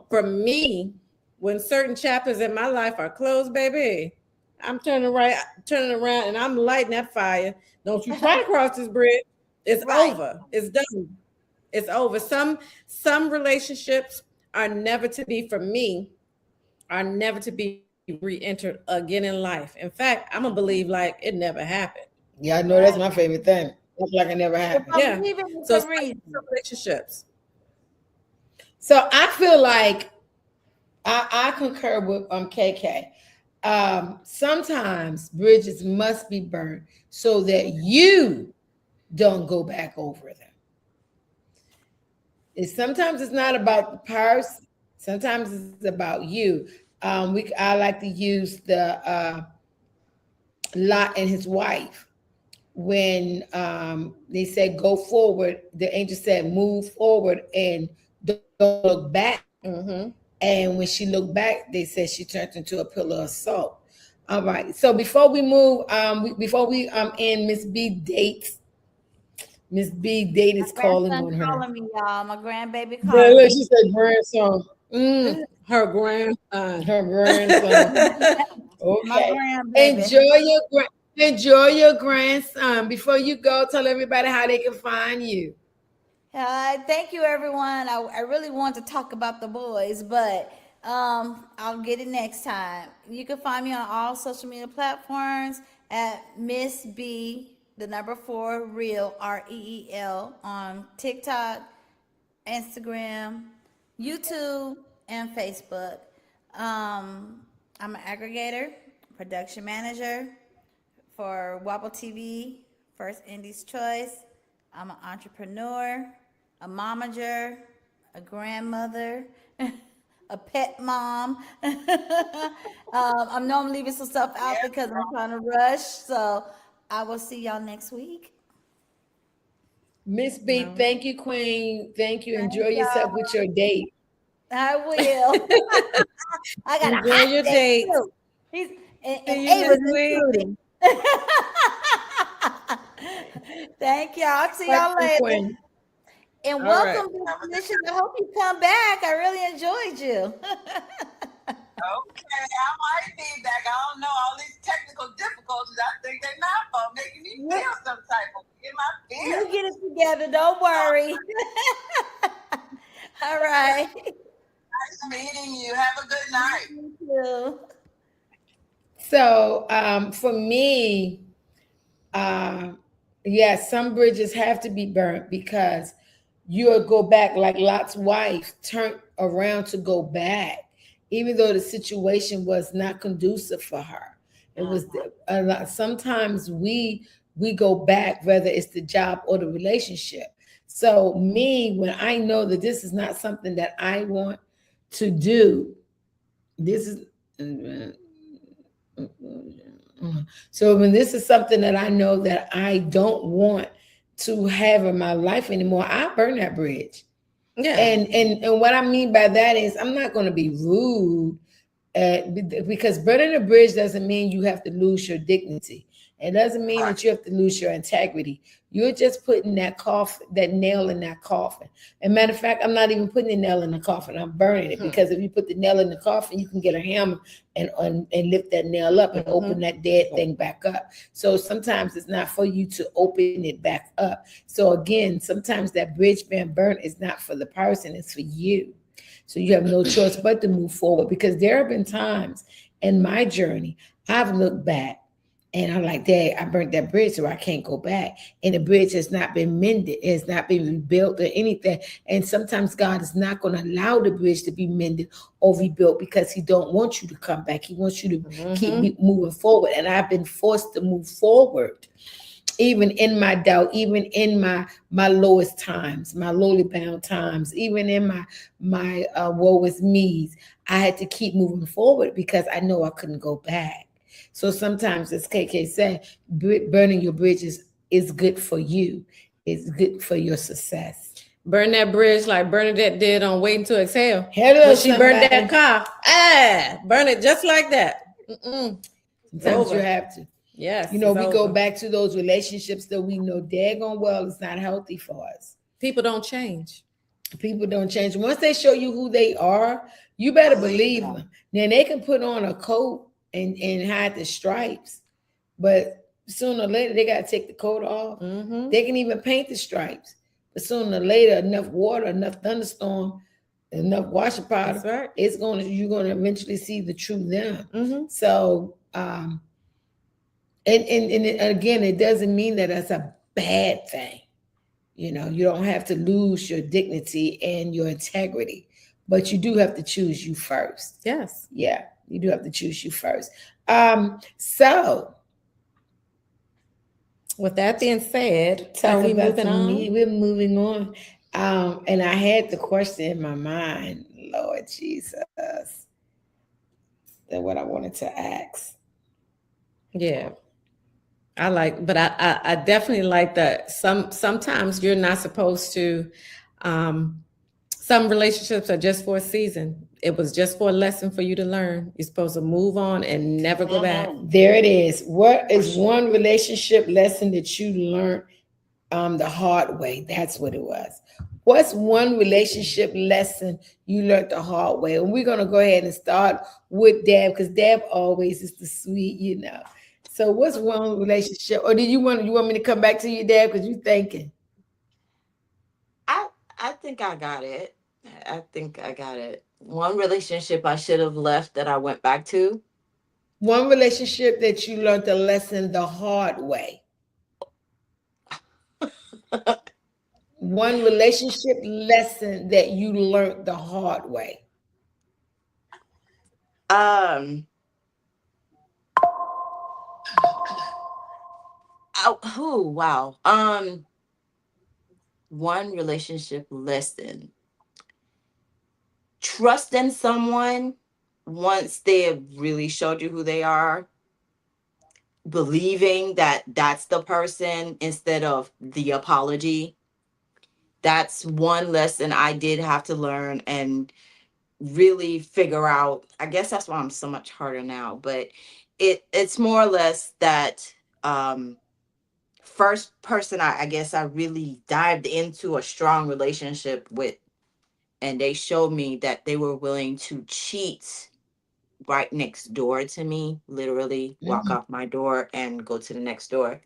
Speaker 3: for me, when certain chapters in my life are closed, baby, I'm turning around, and I'm lighting that fire. Don't you try to cross this bridge. It's
Speaker 5: Right.
Speaker 3: over. It's done. It's over. Some relationships are never to be, for me, are never to be re-entered again in life. In fact, I'm gonna believe like it never happened.
Speaker 1: Yeah, I know that's my favorite thing. It's like it never happened.
Speaker 3: Yeah.
Speaker 5: Believe it with
Speaker 3: So
Speaker 5: a
Speaker 3: it's like
Speaker 5: reason.
Speaker 3: relationships.
Speaker 1: So I feel like I concur with KK. Sometimes bridges must be burned so that you don't go back over them. Sometimes it's not about the person. Sometimes it's about you. I like to use the Lot and his wife. When they said go forward, the angel said move forward and don't look back.
Speaker 3: Mm-hmm.
Speaker 1: And when she looked back, they said she turned into a pillar of salt. All right. So before we move, before we end, Miss B dates. Miss B date is calling on her.
Speaker 5: Calling me, y'all. My grandbaby
Speaker 1: Yeah,
Speaker 5: calling
Speaker 1: look,
Speaker 5: me.
Speaker 1: she said grandson.
Speaker 3: Her grandson.
Speaker 1: Her grandson.
Speaker 5: My
Speaker 1: Okay.
Speaker 5: grandbaby.
Speaker 1: Enjoy your grandson. Before you go, tell everybody how they can find you.
Speaker 5: Thank you, everyone. I really want to talk about the boys, but I'll get it next time. You can find me on all social media platforms at Miss B, the number 4 Real, REEL, on TikTok, Instagram, YouTube, and Facebook. I'm an aggregator, production manager for Wobble TV, First Indies Choice. I'm an entrepreneur, a momager, a grandmother, a pet mom. I know I'm leaving some stuff out because I'm trying to rush. So I will see y'all next week.
Speaker 1: Miss B, thank you, Queen. Thank you. Enjoy yourself with your date.
Speaker 5: I will. I got
Speaker 3: Enjoy
Speaker 5: a hot
Speaker 3: your
Speaker 5: date,
Speaker 3: date.
Speaker 5: too. He's and
Speaker 3: See you
Speaker 5: Ava's
Speaker 3: next week.
Speaker 5: including. Thank y'all. I'll see y'all
Speaker 1: Thank you,
Speaker 5: later.
Speaker 1: Queen.
Speaker 5: And
Speaker 3: All
Speaker 5: welcome, Miss Mission. I hope you come back. I really enjoyed you.
Speaker 4: Okay, I might be back. I don't know. All these technical difficulties, I think they're my fault, making me feel some type of in my
Speaker 5: We'll
Speaker 4: feelings.
Speaker 5: get it together. Don't worry. All right.
Speaker 4: Nice meeting you. Have a good night.
Speaker 5: You too.
Speaker 1: So for me, yes, some bridges have to be burnt because you'll go back like Lot's wife turned around to go back, even though the situation was not conducive for her. It was a lot. Sometimes we go back, whether it's the job or the relationship. So me, when I know that this is not something that I want to do, this is so when this is something that I know that I don't want to have in my life anymore, I burn that bridge.
Speaker 3: Yeah.
Speaker 1: And what I mean by that is I'm not going to be rude because burning a bridge doesn't mean you have to lose your dignity. It doesn't mean that you have to lose your integrity. You're just putting that nail in that coffin. As a matter of fact, I'm not even putting the nail in the coffin. I'm burning it because if you put the nail in the coffin, you can get a hammer and lift that nail up and open that dead thing back up. So sometimes it's not for you to open it back up. So again, sometimes that bridge being burnt is not for the person, it's for you. So you have no choice but to move forward, because there have been times in my journey I've looked back and I'm like, Dad, I burnt that bridge, so I can't go back. And the bridge has not been mended. It has not been rebuilt or anything. And sometimes God is not going to allow the bridge to be mended or rebuilt because he don't want you to come back. He wants you to keep moving forward. And I've been forced to move forward, even in my doubt, even in my lowest times, my lowly bound times, even in my woe is me's. I had to keep moving forward because I know I couldn't go back. So sometimes, as KK said, burning your bridges is good for you. It's good for your success.
Speaker 3: burn that bridge like Bernadette did on Waiting to Exhale.
Speaker 1: Hello,
Speaker 3: When she burned
Speaker 1: somebody.
Speaker 3: that car, burn it just like that.
Speaker 1: Sometimes you
Speaker 3: over.
Speaker 1: have to.
Speaker 3: Yes,
Speaker 1: You know,
Speaker 3: it's
Speaker 1: we go
Speaker 3: over.
Speaker 1: back to those relationships that we know daggone well it's not healthy for us.
Speaker 3: People don't change.
Speaker 1: People don't change. Once they show you who they are, you better believe them. Then they can put on a coat and hide the stripes, but sooner or later they got to take the coat off.
Speaker 3: Mhm.
Speaker 1: They can even paint the stripes, but sooner or later, enough water, enough thunderstorm, enough washing powder,
Speaker 3: That's right.
Speaker 1: you're gonna eventually see the true them.
Speaker 3: Mhm.
Speaker 1: So, and again, it doesn't mean that that's a bad thing. You know, you don't have to lose your dignity and your integrity, but you do have to choose you first.
Speaker 3: Yes.
Speaker 1: Yeah, you do have to choose you first. So
Speaker 3: With that being said,
Speaker 1: talk
Speaker 3: are we
Speaker 1: about
Speaker 3: moving on?
Speaker 1: we're moving on. And I had the question in my mind, Lord Jesus, that's what I wanted to ask.
Speaker 3: Yeah. But I definitely like that. Sometimes you're not supposed to, some relationships are just for a season. It was just for a lesson for you to learn. You're supposed to move on and never go back.
Speaker 1: There it is. What is one relationship lesson that you learned the hard way? That's what it was. What's one relationship lesson you learned the hard way? And we're gonna go ahead and start with Deb, because Deb always is the sweet, you know. So what's one relationship? Or you want me to come back to you, Deb, because you're thinking?
Speaker 2: I think I got it. I think I got it. One relationship I should have left that I went back to.
Speaker 1: One relationship that you learned the lesson the hard way. One relationship lesson that you learned the hard way.
Speaker 2: Wow. One relationship lesson. Trusting someone once they have really showed you who they are, believing that that's the person instead of the apology. That's one lesson I did have to learn and really figure out. I guess that's why I'm so much harder now, but it's more or less that first person I guess I really dived into a strong relationship with, and they showed me that they were willing to cheat right next door to me, literally walk off my door and go to the next door.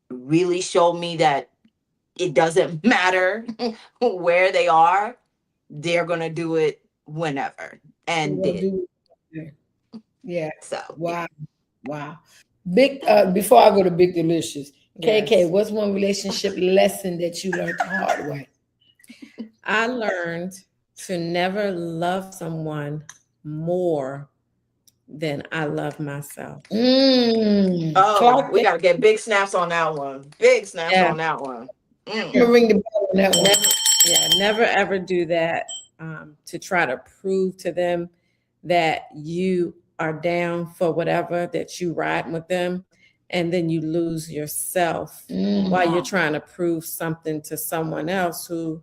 Speaker 2: Really showed me that it doesn't matter where they are, they're gonna do it whenever, and did.
Speaker 1: Yeah.
Speaker 2: So
Speaker 1: wow. Big before I go to Big Delicious, KK,
Speaker 3: Yes.
Speaker 1: what's one relationship lesson that you learned the hard way?
Speaker 3: I learned to never love someone more than I love myself.
Speaker 2: Oh, we gotta get big snaps on that one. Big snaps
Speaker 3: Yeah.
Speaker 2: on that one.
Speaker 1: Ring the bell on that one.
Speaker 3: Never ever do that to try to prove to them that you are down for whatever, that you ride with them, and then you lose yourself while you're trying to prove something to someone else who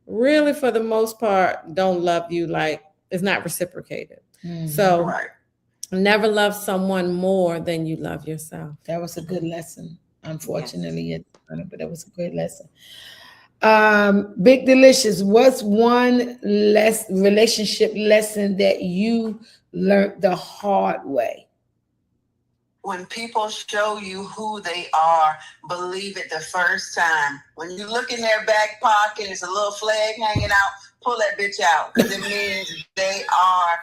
Speaker 3: really, for the most part, don't love you, like it's not reciprocated. So
Speaker 2: Right.
Speaker 3: never love someone more than you love yourself.
Speaker 1: That was a good lesson. Unfortunately, but that was a great lesson. Big Delicious, what's one relationship lesson that you learned the hard way?
Speaker 4: When people show you who they are, believe it the first time. When you look in their back pocket, it's a little flag hanging out, pull that bitch out, because it means they are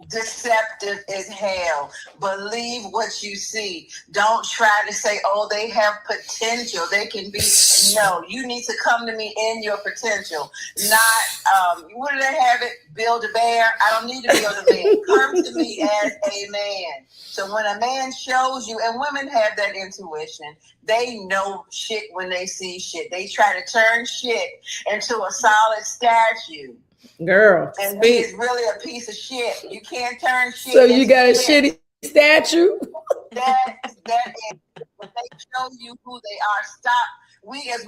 Speaker 4: deceptive as hell. Believe what you see. Don't try to say, oh, they have potential. They can be. No, you need to come to me in your potential. Not, what do they have it? Build a bear. I don't need to build a bear. Come to me as a man. So when a man shows you, and women have that intuition, they know shit when they see shit. They try to turn shit into a solid statue.
Speaker 3: Girl,
Speaker 4: and he's really a piece of shit. You can't turn shit.
Speaker 1: So you got a shitty statue?
Speaker 4: That is what they show you who they are, stop. We have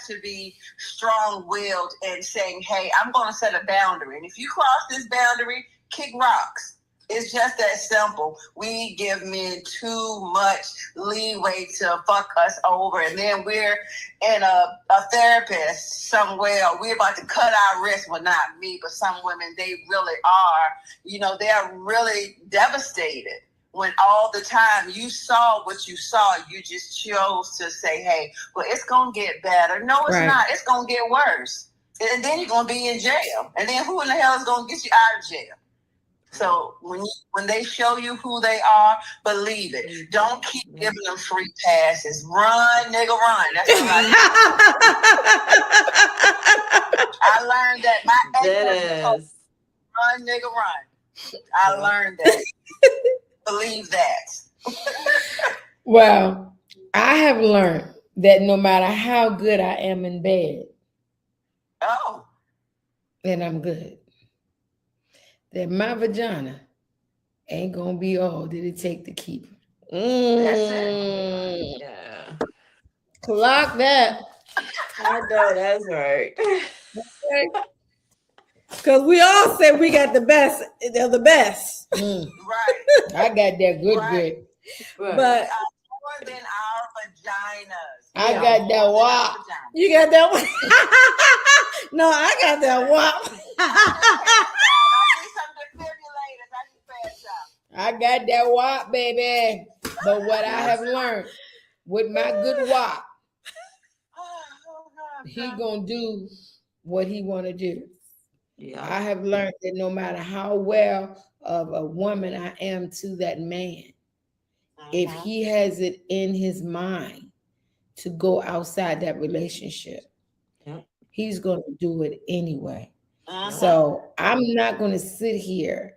Speaker 4: to be strong-willed and saying, hey, I'm going to set a boundary. And if you cross this boundary, kick rocks. It's just that simple. We give men too much leeway to fuck us over. And then we're in a therapist somewhere. We're about to cut our wrist. Well, not me, but some women, they really are. You know, they're really devastated when all the time you saw what you saw. You just chose to say, hey, well, it's going to get better. No, it's not. It's going to get worse. And then you're going to be in jail. And then who in the hell is going to get you out of jail? So when they show you who they are, believe it. Don't keep giving them free passes. Run, nigga, run. That's what I learned that my ex run, nigga, run. I learned that. Believe that.
Speaker 1: Well, I have learned that no matter how good I am in bed, then I'm good. That my vagina ain't gonna be all that it take to keep it.
Speaker 4: That's it.
Speaker 2: Yeah.
Speaker 1: Clock that.
Speaker 2: I know that's right.
Speaker 3: Because we all say we got the best. They're the best.
Speaker 1: Right.
Speaker 4: I
Speaker 1: got that good.
Speaker 3: But
Speaker 4: more than our vaginas.
Speaker 1: I got that wop.
Speaker 3: You got that one? No, I got that wop.
Speaker 1: I got that wop, baby. But what I have learned with my good wop, he gonna do what he wanna do.
Speaker 2: Yeah.
Speaker 1: I have learned that no matter how well of a woman I am to that man, if he has it in his mind to go outside that relationship, he's gonna do it anyway. So I'm not gonna sit here.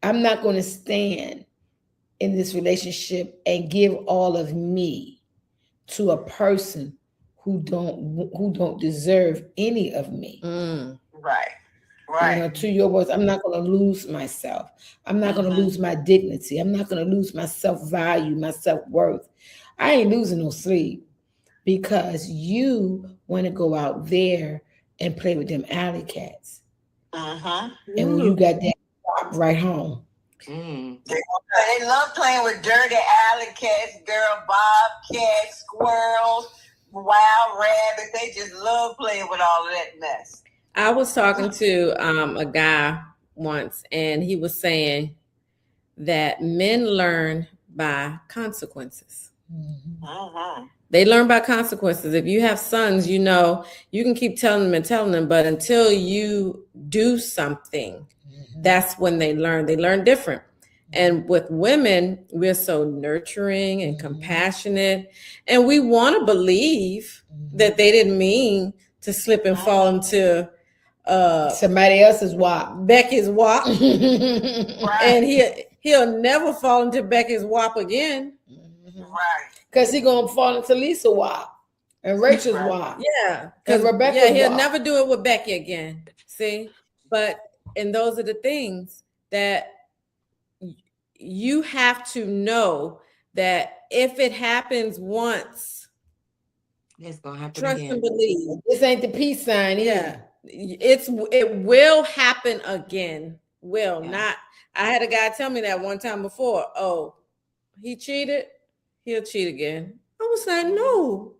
Speaker 1: I'm not going to stand in this relationship and give all of me to a person who don't deserve any of me.
Speaker 4: Right.
Speaker 1: You know, to your words, I'm not going to lose myself. I'm not going to lose my dignity. I'm not going to lose my self-value, my self-worth. I ain't losing no sleep because you want to go out there and play with them alley cats. And when you got that right home.
Speaker 4: They love playing with dirty alley cats, girl, bobcats, squirrels, wild rabbits. They just love playing with all of that mess.
Speaker 3: I was talking to a guy once, and he was saying that men learn by consequences. They learn by consequences. If you have sons, you know, you can keep telling them, but until you do something, that's when they learn. They learn different. And with women, we're so nurturing and compassionate, and we want to believe that they didn't mean to slip and fall into
Speaker 1: somebody else's wop,
Speaker 3: Becky's wop, and he'll never fall into Becky's wop again.
Speaker 1: Because he's gonna fall into Lisa wop and Rachel's wop.
Speaker 3: Yeah,
Speaker 1: because Rebecca's
Speaker 3: he'll
Speaker 1: wop.
Speaker 3: never do it with Becky again. See, and those are the things that you have to know, that if it happens once,
Speaker 2: it's gonna happen
Speaker 3: trust
Speaker 2: again.
Speaker 3: and believe.
Speaker 1: This ain't the peace sign either.
Speaker 3: It will happen again. Not. I had a guy tell me that one time before. Oh, he cheated, he'll cheat again. I was like, no,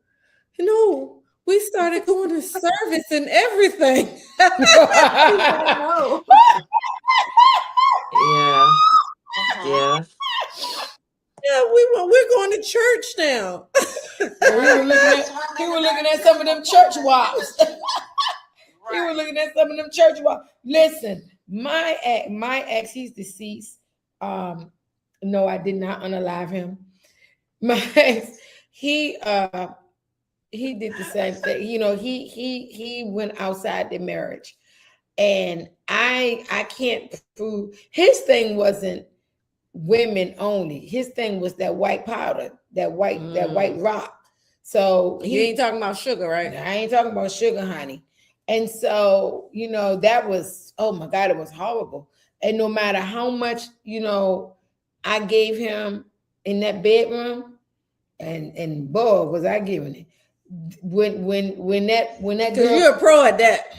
Speaker 3: we started going to service and everything. No.
Speaker 2: Yeah,
Speaker 3: we're going to church now.
Speaker 1: He was looking at some of them church wops. He was looking at some of them church wops. Listen, my ex, he's deceased. No, I did not unalive him. My ex, he did the same thing. You know, he went outside the marriage, and I can't prove his thing wasn't women only. His thing was that white powder, that white rock. So
Speaker 3: You ain't talking about sugar, right?
Speaker 1: I ain't talking about sugar, honey. And so, you know, that was, oh my God, it was horrible. And no matter how much, you know, I gave him in that bedroom, and boy, was I giving it. When that
Speaker 3: Because
Speaker 1: girl,
Speaker 3: you're a pro at that.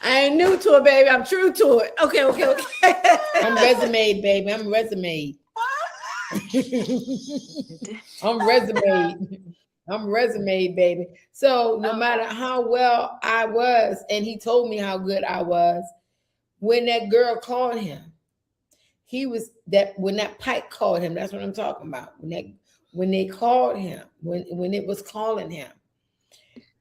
Speaker 3: I ain't new to it, baby. I'm true to it. Okay.
Speaker 1: I'm resume, baby. I'm resume. I'm resume, baby. So no matter how well I was, and he told me how good I was, when that girl called him, when that Pike called him, that's what I'm talking about. When they called him, when it was calling him,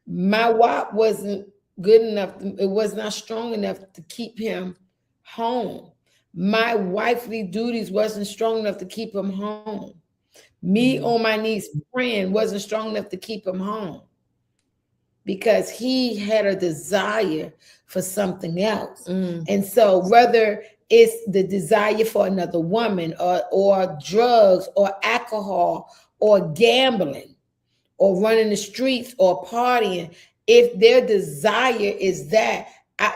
Speaker 1: my WAP wasn't good enough. It was not strong enough to keep him home. My wifely duties wasn't strong enough to keep him home. Me on my knees praying wasn't strong enough to keep him home, because he had a desire for something else. And so whether it's the desire for another woman or drugs or alcohol or gambling or running the streets or partying, if their desire is that,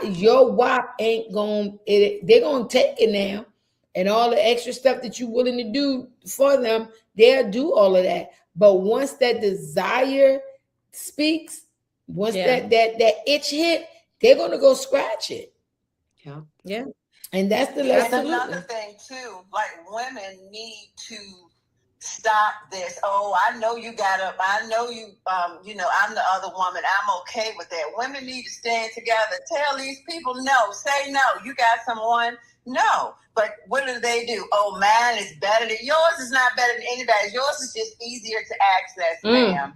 Speaker 1: your WAP ain't going, they're going to take it now. And all the extra stuff that you're willing to do for them, they'll do all of that. But once that desire speaks, once that itch hit, they're going to go scratch it.
Speaker 2: Yeah.
Speaker 1: And that's the
Speaker 4: That's
Speaker 1: lesson.
Speaker 4: another thing too. Like, women need to stop this. Oh, I know you got up. I know you. I'm the other woman. I'm okay with that. Women need to stand together. Tell these people no. Say no. You got someone. No. But what do? Oh, mine is better than yours. Is not better than anybody's. Yours is just easier to access, ma'am.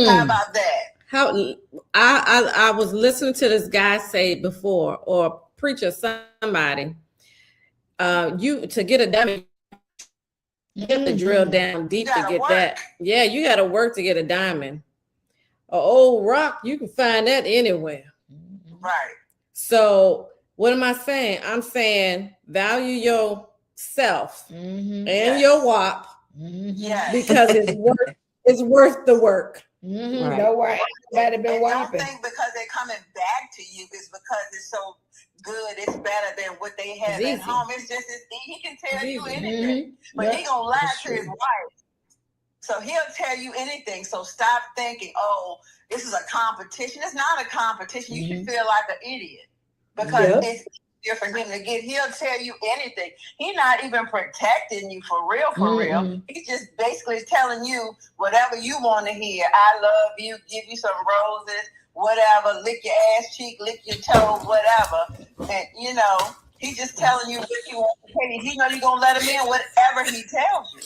Speaker 4: How about that?
Speaker 3: How I was listening to this guy say before, or preacher, somebody, you to get a diamond, you have to drill down deep to get that. Yeah, you got to work to get a diamond. An old rock, you can find that anywhere.
Speaker 4: Right.
Speaker 3: So what am I saying? I'm saying value yourself and your WAP, because it's worth the work.
Speaker 1: Right. Don't worry, everybody been
Speaker 4: whopping. Don't think because they're coming back to you is because it's so good, it's better than what they have at home. It's just he can tell you anything, but he gonna lie to his wife. So he'll tell you anything. So stop thinking, oh, this is a competition. It's not a competition. You should feel like an idiot because it's easier for him to get. He'll tell you anything. He's not even protecting you for real. He's just basically telling you whatever you want to hear. I love you. Give you some roses. Whatever, lick your ass cheek, lick your toe, whatever. And, he's just telling you what he wants to tell you. He know you're going to let him in whatever he tells you.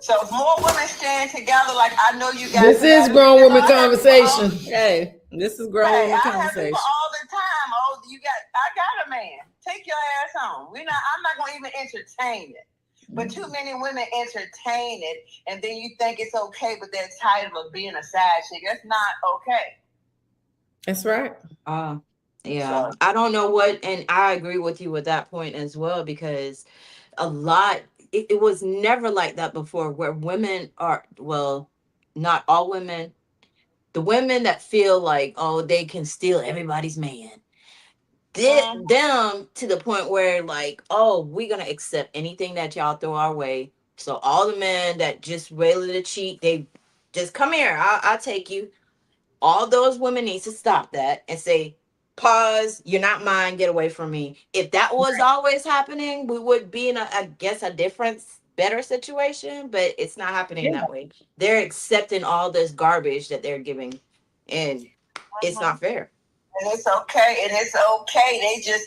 Speaker 4: So if more women stand together, like I know you guys.
Speaker 1: This is grown woman conversation.
Speaker 3: Hey, this is grown woman conversation.
Speaker 4: I have people all the time. Oh, I got a man. Take your ass home. I'm not going to even entertain it. But too many women entertain it, and then you think it's okay with that title of being a side chick. That's not okay.
Speaker 3: That's right.
Speaker 2: Yeah. So, I don't know what, and I agree with you with that point as well, because it was never like that before, where women are, well, not all women, the women that feel like, oh, they can steal everybody's man. Them to the point where, like, oh, we're gonna accept anything that y'all throw our way. So all the men that just ready to cheat, they just come here. I'll take you. All those women need to stop that and say, pause. You're not mine. Get away from me. If that was always happening, we would be in a different, better situation. But it's not happening that way. They're accepting all this garbage that they're giving, and it's not fair.
Speaker 4: And it's okay. They just,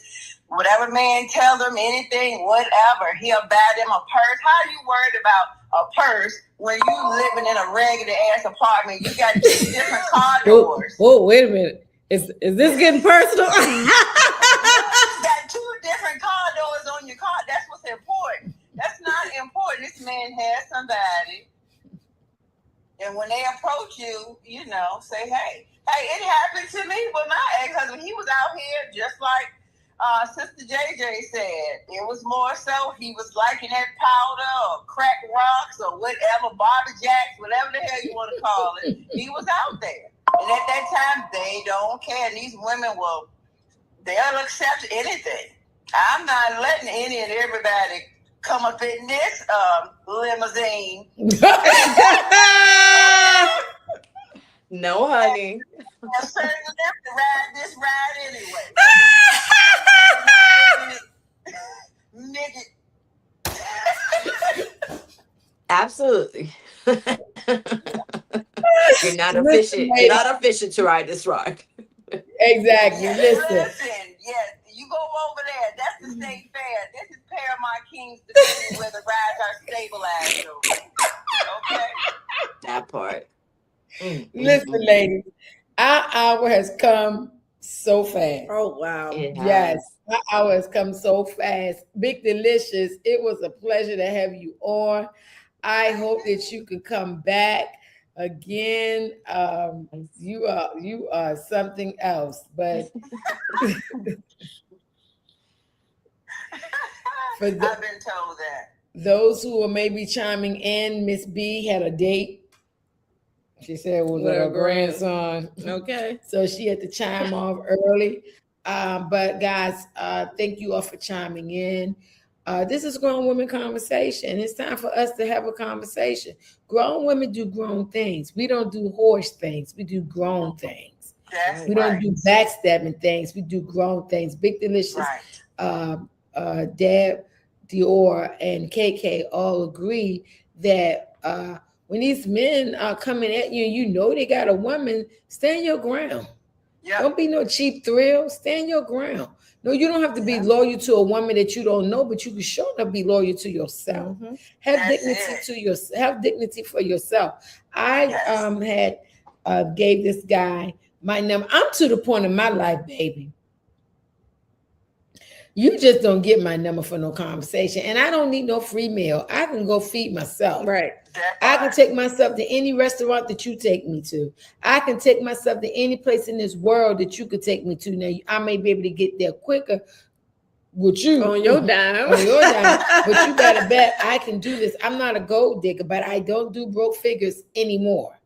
Speaker 4: whatever man tell them anything, whatever, he'll buy them a purse. How are you worried about a purse when you living in a raggedy ass apartment? You got 2 different car doors.
Speaker 3: Whoa, wait a minute. Is this getting personal?
Speaker 4: You got 2 different car doors on your car. That's what's important. That's not important. This man has somebody. And when they approach you, say, hey, it happened to me with my ex-husband. He was out here just like Sister JJ said. It was more so he was liking that powder or crack rocks or whatever, Bobby Jacks, whatever the hell you want to call it. He was out there. And at that time, they don't care. And these women they'll accept anything. I'm not letting any and everybody come up in this limousine.
Speaker 2: No, honey.
Speaker 4: A certain left to ride this ride anyway. Nigga.
Speaker 2: Absolutely. You're not efficient. You're not efficient to ride this ride.
Speaker 1: Exactly. Listen.
Speaker 4: Yes, you go over there. That's the state fair. This is Paramount Kings, the where the rides are stabilized. Okay.
Speaker 2: That part.
Speaker 1: Listen, ladies, our hour has come so fast.
Speaker 3: Oh, wow.
Speaker 1: Yes, our hour has come so fast. Big Delicious, it was a pleasure to have you on. I hope that you could come back again. You are something else, but
Speaker 4: I've been told that.
Speaker 1: Those who are maybe chiming in, Miss B had a date. She said it was with her grandson.
Speaker 3: Okay.
Speaker 1: So she had to chime off early. But guys, thank you all for chiming in. This is Grown Women Conversation. It's time for us to have a conversation. Grown women do grown things. We don't do horse things. We do grown things.
Speaker 4: That's
Speaker 1: We don't do backstabbing things. We do grown things. Big Delicious, Deb, Dior, and KK all agree that when these men are coming at you, you know they got a woman, stand your ground. Yep. Don't be no cheap thrill. Stand your ground. No, you don't have to be loyal to a woman that you don't know, but you can sure enough be loyal to yourself.
Speaker 3: Mm-hmm.
Speaker 1: Have dignity to yourself. Have dignity for yourself. I had gave this guy my number. I'm to the point in my life, baby. You just don't get my number for no conversation. And I don't need no free meal. I can go feed myself.
Speaker 3: Right.
Speaker 1: I can take myself to any restaurant that you take me to. I can take myself to any place in this world that you could take me to. Now, I may be able to get there quicker with you.
Speaker 3: On your dime.
Speaker 1: On your dime. But you better bet I can do this. I'm not a gold digger, but I don't do broke figures anymore.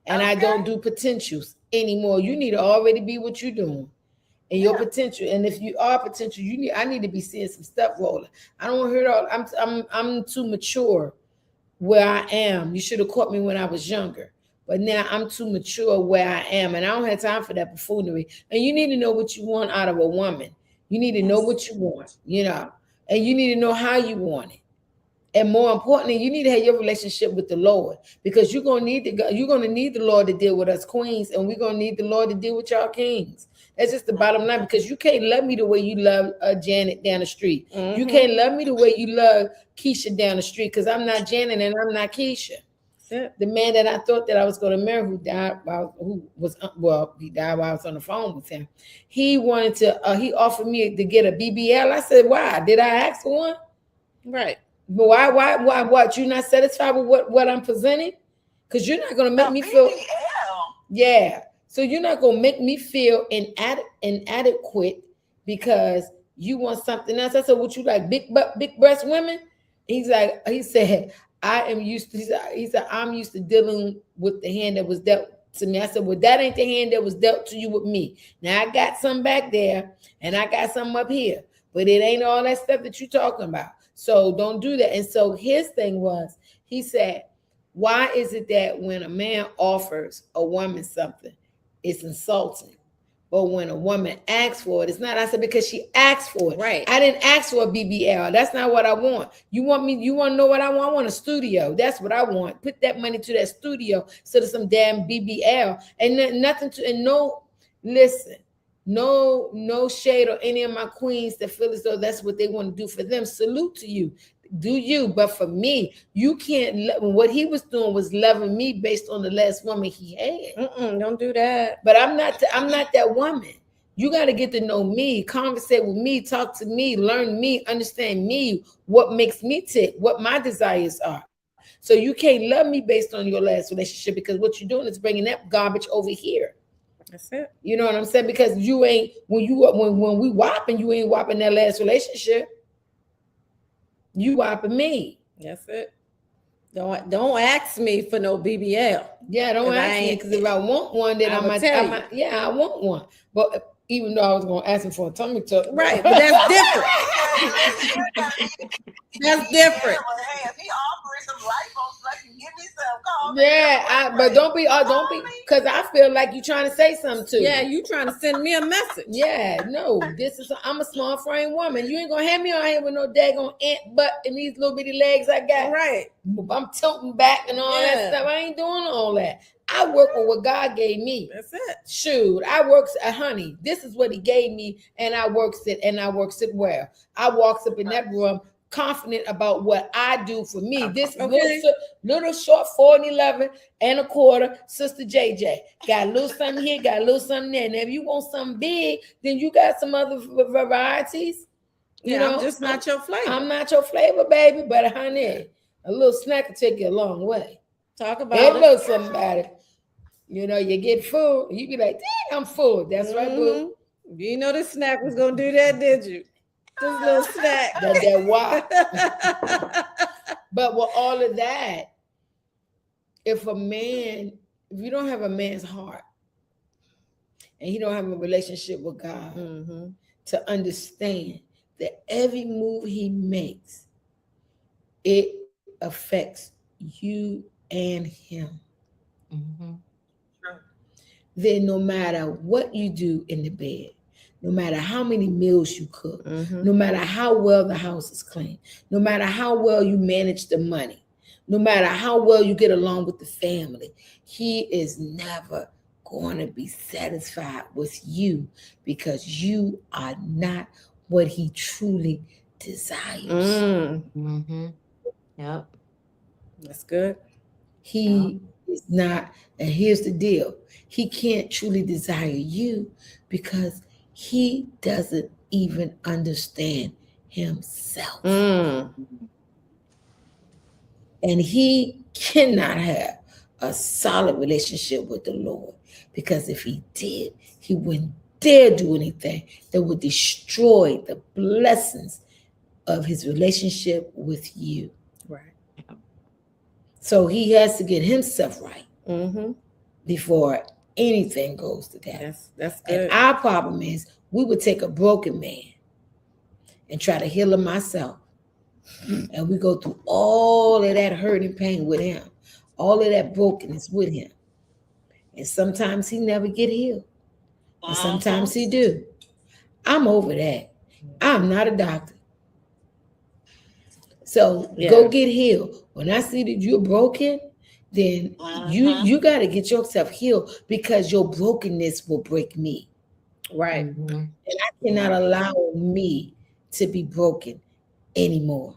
Speaker 1: And I don't do potentials anymore. You need to already be what you're doing. And your potential, and if you are potential, I need to be seeing some stuff rolling. I don't want to hear it all. I'm too mature where I am. You should have caught me when I was younger, but now I'm too mature where I am, and I don't have time for that buffoonery. And you need to know what you want out of a woman. You need to know what you want, and you need to know how you want it. And more importantly, you need to have your relationship with the Lord, because you're gonna need the Lord to deal with us queens, and we're gonna need the Lord to deal with y'all kings. That's just the bottom line, because you can't love me the way you love Janet down the street. Mm-hmm. You can't love me the way you love Keisha down the street, because I'm not Janet and I'm not Keisha. Yeah. The man that I thought that I was going to marry, he died while I was on the phone with him. He wanted to, he offered me to get a BBL. I said, why? Did I ask for one?
Speaker 3: Right.
Speaker 1: But why, what? You're not satisfied with what I'm presenting? Because you're not going to make me feel. BBL. Yeah. So you're not going to make me feel inadequate because you want something else. I said, what you like, big breast women? He said, I'm used to dealing with the hand that was dealt to me. I said, well, that ain't the hand that was dealt to you with me. Now I got some back there and I got some up here, but it ain't all that stuff that you're talking about. So don't do that. And so his thing was, he said, why is it that when a man offers a woman something, it's insulting, but when a woman asks for it, it's not? I said, because she asked for it.
Speaker 3: Right.
Speaker 1: I didn't ask for a BBL. That's not what I want. You want to know what I want? I want a studio. That's what I want. Put that money to that studio instead of some damn BBL. And no shade or any of my queens that feel as though that's what they want to do for them. Salute to you. Do you? But for me, you can't. What he was doing was loving me based on the last woman he had.
Speaker 3: Don't do that.
Speaker 1: But I'm not that woman. You got to get to know me, conversate with me, talk to me, learn me, understand me, what makes me tick, what my desires are. So you can't love me based on your last relationship, because what you're doing is bringing that garbage over here.
Speaker 3: That's it.
Speaker 1: You know what I'm saying? Because you ain't when we whopping, you ain't whopping that last relationship. You whopping me.
Speaker 3: That's it. Don't ask me for no BBL.
Speaker 1: Yeah, don't ask me, because if I want one, then I want one. But even though I was gonna ask him for a tummy tuck.
Speaker 3: Right, but that's different. That's different.
Speaker 4: Hey, if he offering some light bulbs, like give me some. Call
Speaker 1: Yeah, but don't be, because I feel like you're trying to say something to
Speaker 3: Yeah,
Speaker 1: me.
Speaker 3: you trying to send me a message.
Speaker 1: Yeah, no, I'm a small frame woman. You ain't gonna have me on here with no daggone ant butt and these little bitty legs I got.
Speaker 3: Right.
Speaker 1: I'm tilting back and all that
Speaker 3: Yeah.
Speaker 1: stuff. I ain't doing all that. I work with what God gave me.
Speaker 3: That's it.
Speaker 1: Shoot, I works at honey. This is what he gave me, and I works it well. I walks up in that room confident about what I do for me. This
Speaker 3: Okay.
Speaker 1: little short 4'11" and a quarter, Sister JJ. Got a little something here, got a little something there. Now, if you want something big, then you got some other varieties. You
Speaker 3: Yeah,
Speaker 1: know,
Speaker 3: I'm just not your flavor.
Speaker 1: I'm not your flavor, baby, but honey, a little snack will take you a long way.
Speaker 3: Talk
Speaker 1: Hey,
Speaker 3: about it.
Speaker 1: look, somebody. You know, you get full, you be like, dang, I'm full. That's right, boo.
Speaker 3: Mhm. You know this snack was gonna do that, did you? This little snack.
Speaker 1: That why. But with all of that, if you don't have a man's heart and he don't have a relationship with God
Speaker 3: Mhm.
Speaker 1: to understand that every move he makes, it affects you and him.
Speaker 2: Mm-hmm.
Speaker 1: Then no matter what you do in the bed, no matter how many meals you cook,
Speaker 3: Mhm.
Speaker 1: no matter how well the house is clean, no matter how well you manage the money, no matter how well you get along with the family, he is never going to be satisfied with you because you are not what he truly desires.
Speaker 3: Mm.
Speaker 2: Mm-hmm. Yep.
Speaker 3: That's good.
Speaker 1: He is not, and here's the deal. He can't truly desire you because he doesn't even understand himself.
Speaker 3: Mm.
Speaker 1: And he cannot have a solid relationship with the Lord because if he did, he wouldn't dare do anything that would destroy the blessings of his relationship with you.
Speaker 3: Right.
Speaker 1: So he has to get himself right
Speaker 3: Mm-hmm.
Speaker 1: before anything goes to that.
Speaker 3: That's good.
Speaker 1: And our problem is we would take a broken man and try to heal him ourselves. And we go through all of that hurt and pain with him, all of that brokenness with him. And sometimes he never get healed. And sometimes he do. I'm over that. I'm not a doctor. So go get healed. When I see that you're broken, then you got to get yourself healed because your brokenness will break me.
Speaker 3: Right.
Speaker 2: Mm-hmm.
Speaker 1: And I cannot allow me to be broken anymore.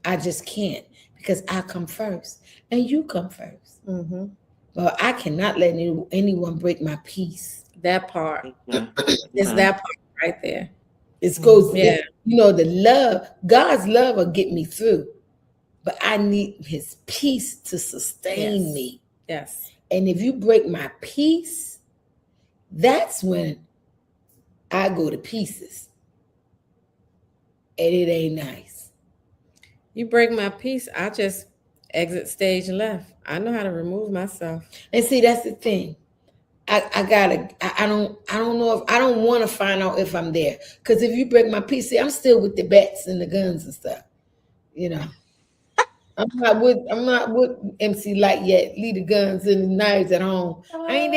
Speaker 1: I just can't because I come first and you come first.
Speaker 3: Mm-hmm.
Speaker 1: But I cannot let anyone break my peace.
Speaker 3: That part is that part right there.
Speaker 1: It goes,
Speaker 3: Yeah.
Speaker 1: you know, the love, God's love will get me through. But I need his peace to sustain me.
Speaker 3: Yes.
Speaker 1: And if you break my peace, that's when I go to pieces. And it ain't nice.
Speaker 3: You break my peace, I just exit stage left. I know how to remove myself.
Speaker 1: And see, that's the thing. I don't know if I don't want to find out if I'm there. Because if you break my peace, see, I'm still with the bats and the guns and stuff. You know. I'm not with MC Light yet. Leave the guns and the knives at home. I ain't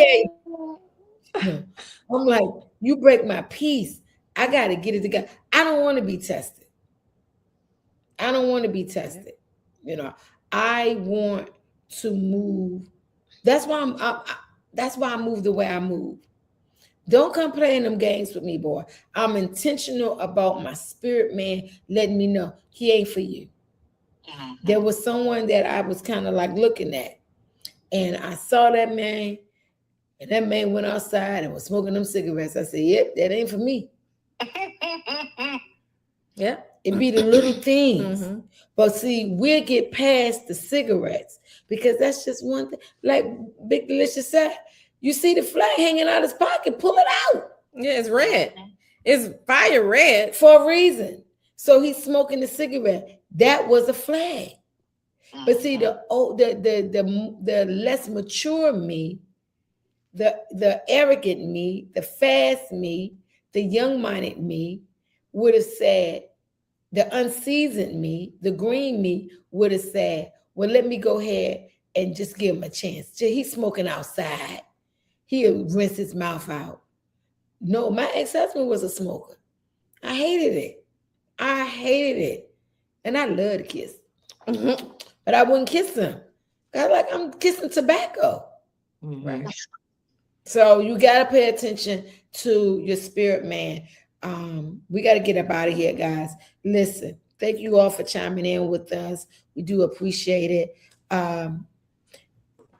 Speaker 1: there. I'm like, you break my peace. I gotta get it together. I don't want to be tested. I don't want to be tested. You know, I want to move. That's why that's why I move the way I move. Don't come playing them games with me, boy. I'm intentional about my spirit man letting me know he ain't for you. There was someone that I was kind of like looking at, and I saw that man, and that man went outside and was smoking them cigarettes. I said, yep, that ain't for me.
Speaker 3: Yep.
Speaker 1: It be the little things.
Speaker 3: Mm-hmm.
Speaker 1: But see, we'll get past the cigarettes because that's just one thing. Like Big Delicious said, you see the flag hanging out his pocket, pull it out.
Speaker 3: Yeah, it's red. It's fire red.
Speaker 1: For a reason. So he's smoking the cigarette. That was a flag. But see, the less mature me the arrogant me, the fast me, the young-minded me would have said, the unseasoned me, the green me would have said, well, let me go ahead and just give him a chance. He's smoking outside. He'll rinse his mouth out. No, my ex-husband was a smoker. I hated it. And I love to kiss. But I wouldn't kiss him. I'm kissing tobacco. Right. So you got to pay attention to your spirit, man. We got to get up out of here, guys. Listen, thank you all for chiming in with us. We do appreciate it.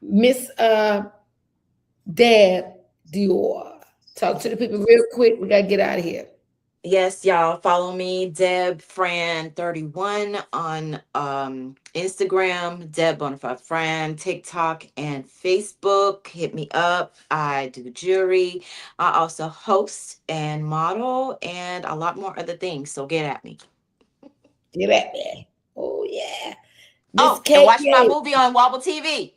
Speaker 1: Miss Deb Dior, talk to the people real quick. We got to get out of here.
Speaker 2: Yes, y'all, follow me, Deb Fran 31 on Instagram, Deb Bonafide Fran, TikTok, and Facebook. Hit me up. I do jewelry. I also host and model and a lot more other things. So get at me.
Speaker 1: Get at me. Oh, yeah.
Speaker 2: And watch my movie on Wobble TV.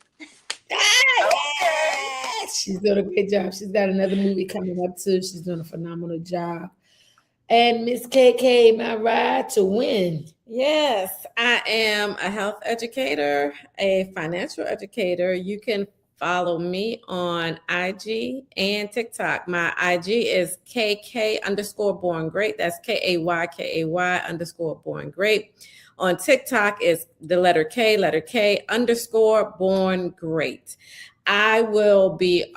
Speaker 1: Yes. She's doing a great job. She's got another movie coming up too. She's doing a phenomenal job. And Miss KK, my ride to win.
Speaker 3: Yes, I am a health educator, a financial educator. You can follow me on IG and TikTok. My IG is KK_born great. That's KAYKAY_ born great. On TikTok is the letter K _born great. I will be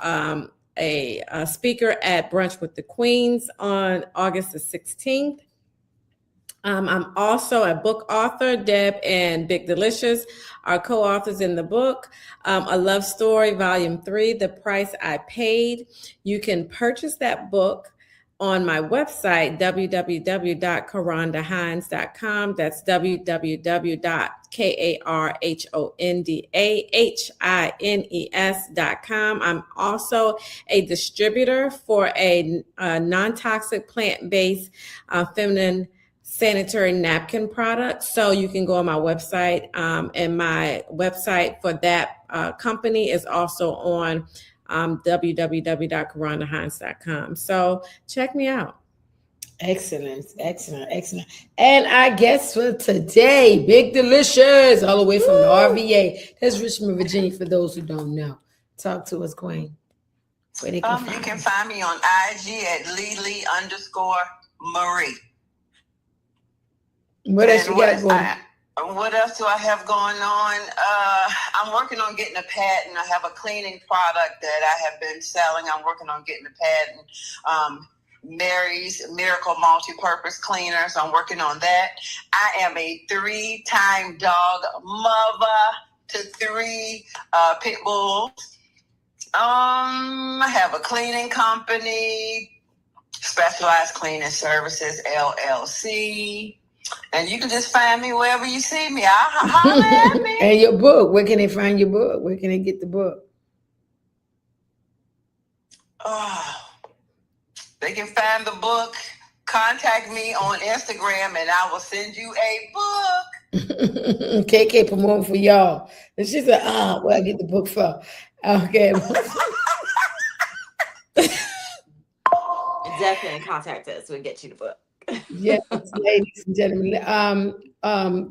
Speaker 3: a speaker at Brunch with the Queens on August the 16th. I'm also a book author. Deb and Big Delicious are co-authors in the book, A Love Story, Volume 3, The Price I Paid. You can purchase that book on my website, www.karondahines.com. That's www.karondahines.com. I'm also a distributor for a non-toxic plant-based feminine sanitary napkin product. So you can go on my website, and my website for that company is also on www.karondahines.com. So check me out.
Speaker 1: Excellent. And our guest for today, Big Delicious, all the way from the RVA. That's Richmond, Virginia, for those who don't know. Talk to us, Queen.
Speaker 4: You can find me on IG at Lily_Marie.
Speaker 1: What else you got going on?
Speaker 4: What else do I have going on? I'm working on getting a patent. I have a cleaning product that I have been selling. I'm working on getting a patent. Mary's Miracle Multi-Purpose Cleaner. So I'm working on that. I am a 3-time dog mother to 3 pit bulls. I have a cleaning company, Specialized Cleaning Services, LLC. And you can just find me wherever you see me. I'll holler at me.
Speaker 1: And your book, where can they find your book? Where can they get the book?
Speaker 4: They can find the book. Contact me on Instagram and I will send you a book.
Speaker 1: KK promoting for y'all. And she said, where I get the book from? Okay.
Speaker 2: Definitely contact us. We'll get you the book.
Speaker 1: Yes, ladies and gentlemen.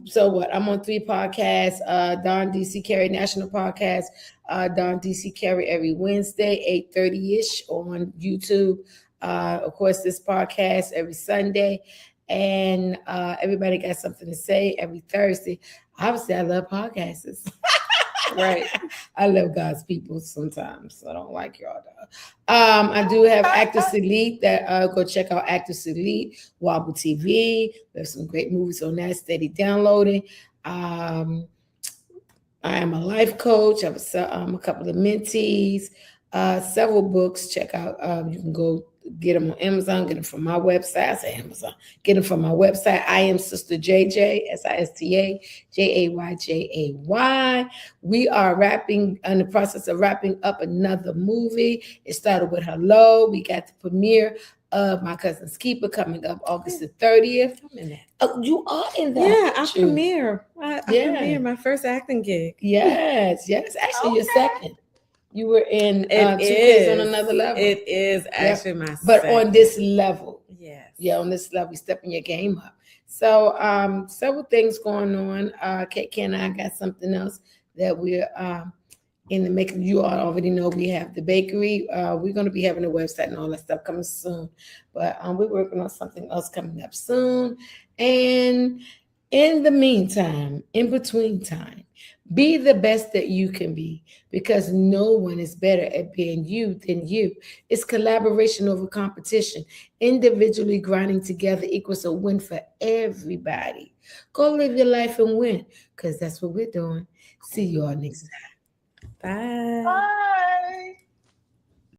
Speaker 1: So what? I'm on 3 podcasts. Don DC Carey National Podcast. Don DC Carey every Wednesday, 8:30ish on YouTube. Of course, this podcast every Sunday. And everybody got something to say every Thursday. Obviously, I love podcasts. Right. I love God's people sometimes. I don't like y'all though. I do have Actors Elite that go check out Actors Elite, Wobble TV. There's some great movies on that, steady downloading. I am a life coach. I have a couple of mentees, several books. Check out, you can go get them on Amazon, get them from my website. I say Amazon, get them from my website. I am Sister JJ, SISTA JAYJAY. We are in the process of wrapping up another movie. It started with Hello. We got the premiere of My Cousin's Keeper coming up August the 30th. I'm in that. Oh, you are in that.
Speaker 3: Yeah, I premiere my first acting gig.
Speaker 1: Yes. Actually, your second. You were in
Speaker 3: It
Speaker 1: 2 Kids on
Speaker 3: is.
Speaker 1: Another Level.
Speaker 3: It is actually my
Speaker 1: But
Speaker 3: second.
Speaker 1: on this level.
Speaker 3: Yes.
Speaker 1: Yeah, on this level, you're stepping your game up. So several things going on. KK and I got something else that we're in the making. You all already know we have the bakery. We're going to be having a website and all that stuff coming soon. But we're working on something else coming up soon. And in the meantime, in between time, be the best that you can be, because no one is better at being you than you. It's collaboration over competition. Individually grinding together equals a win for everybody. Go live your life and win, because that's what we're doing. See you all next time.
Speaker 3: Bye.
Speaker 4: Bye.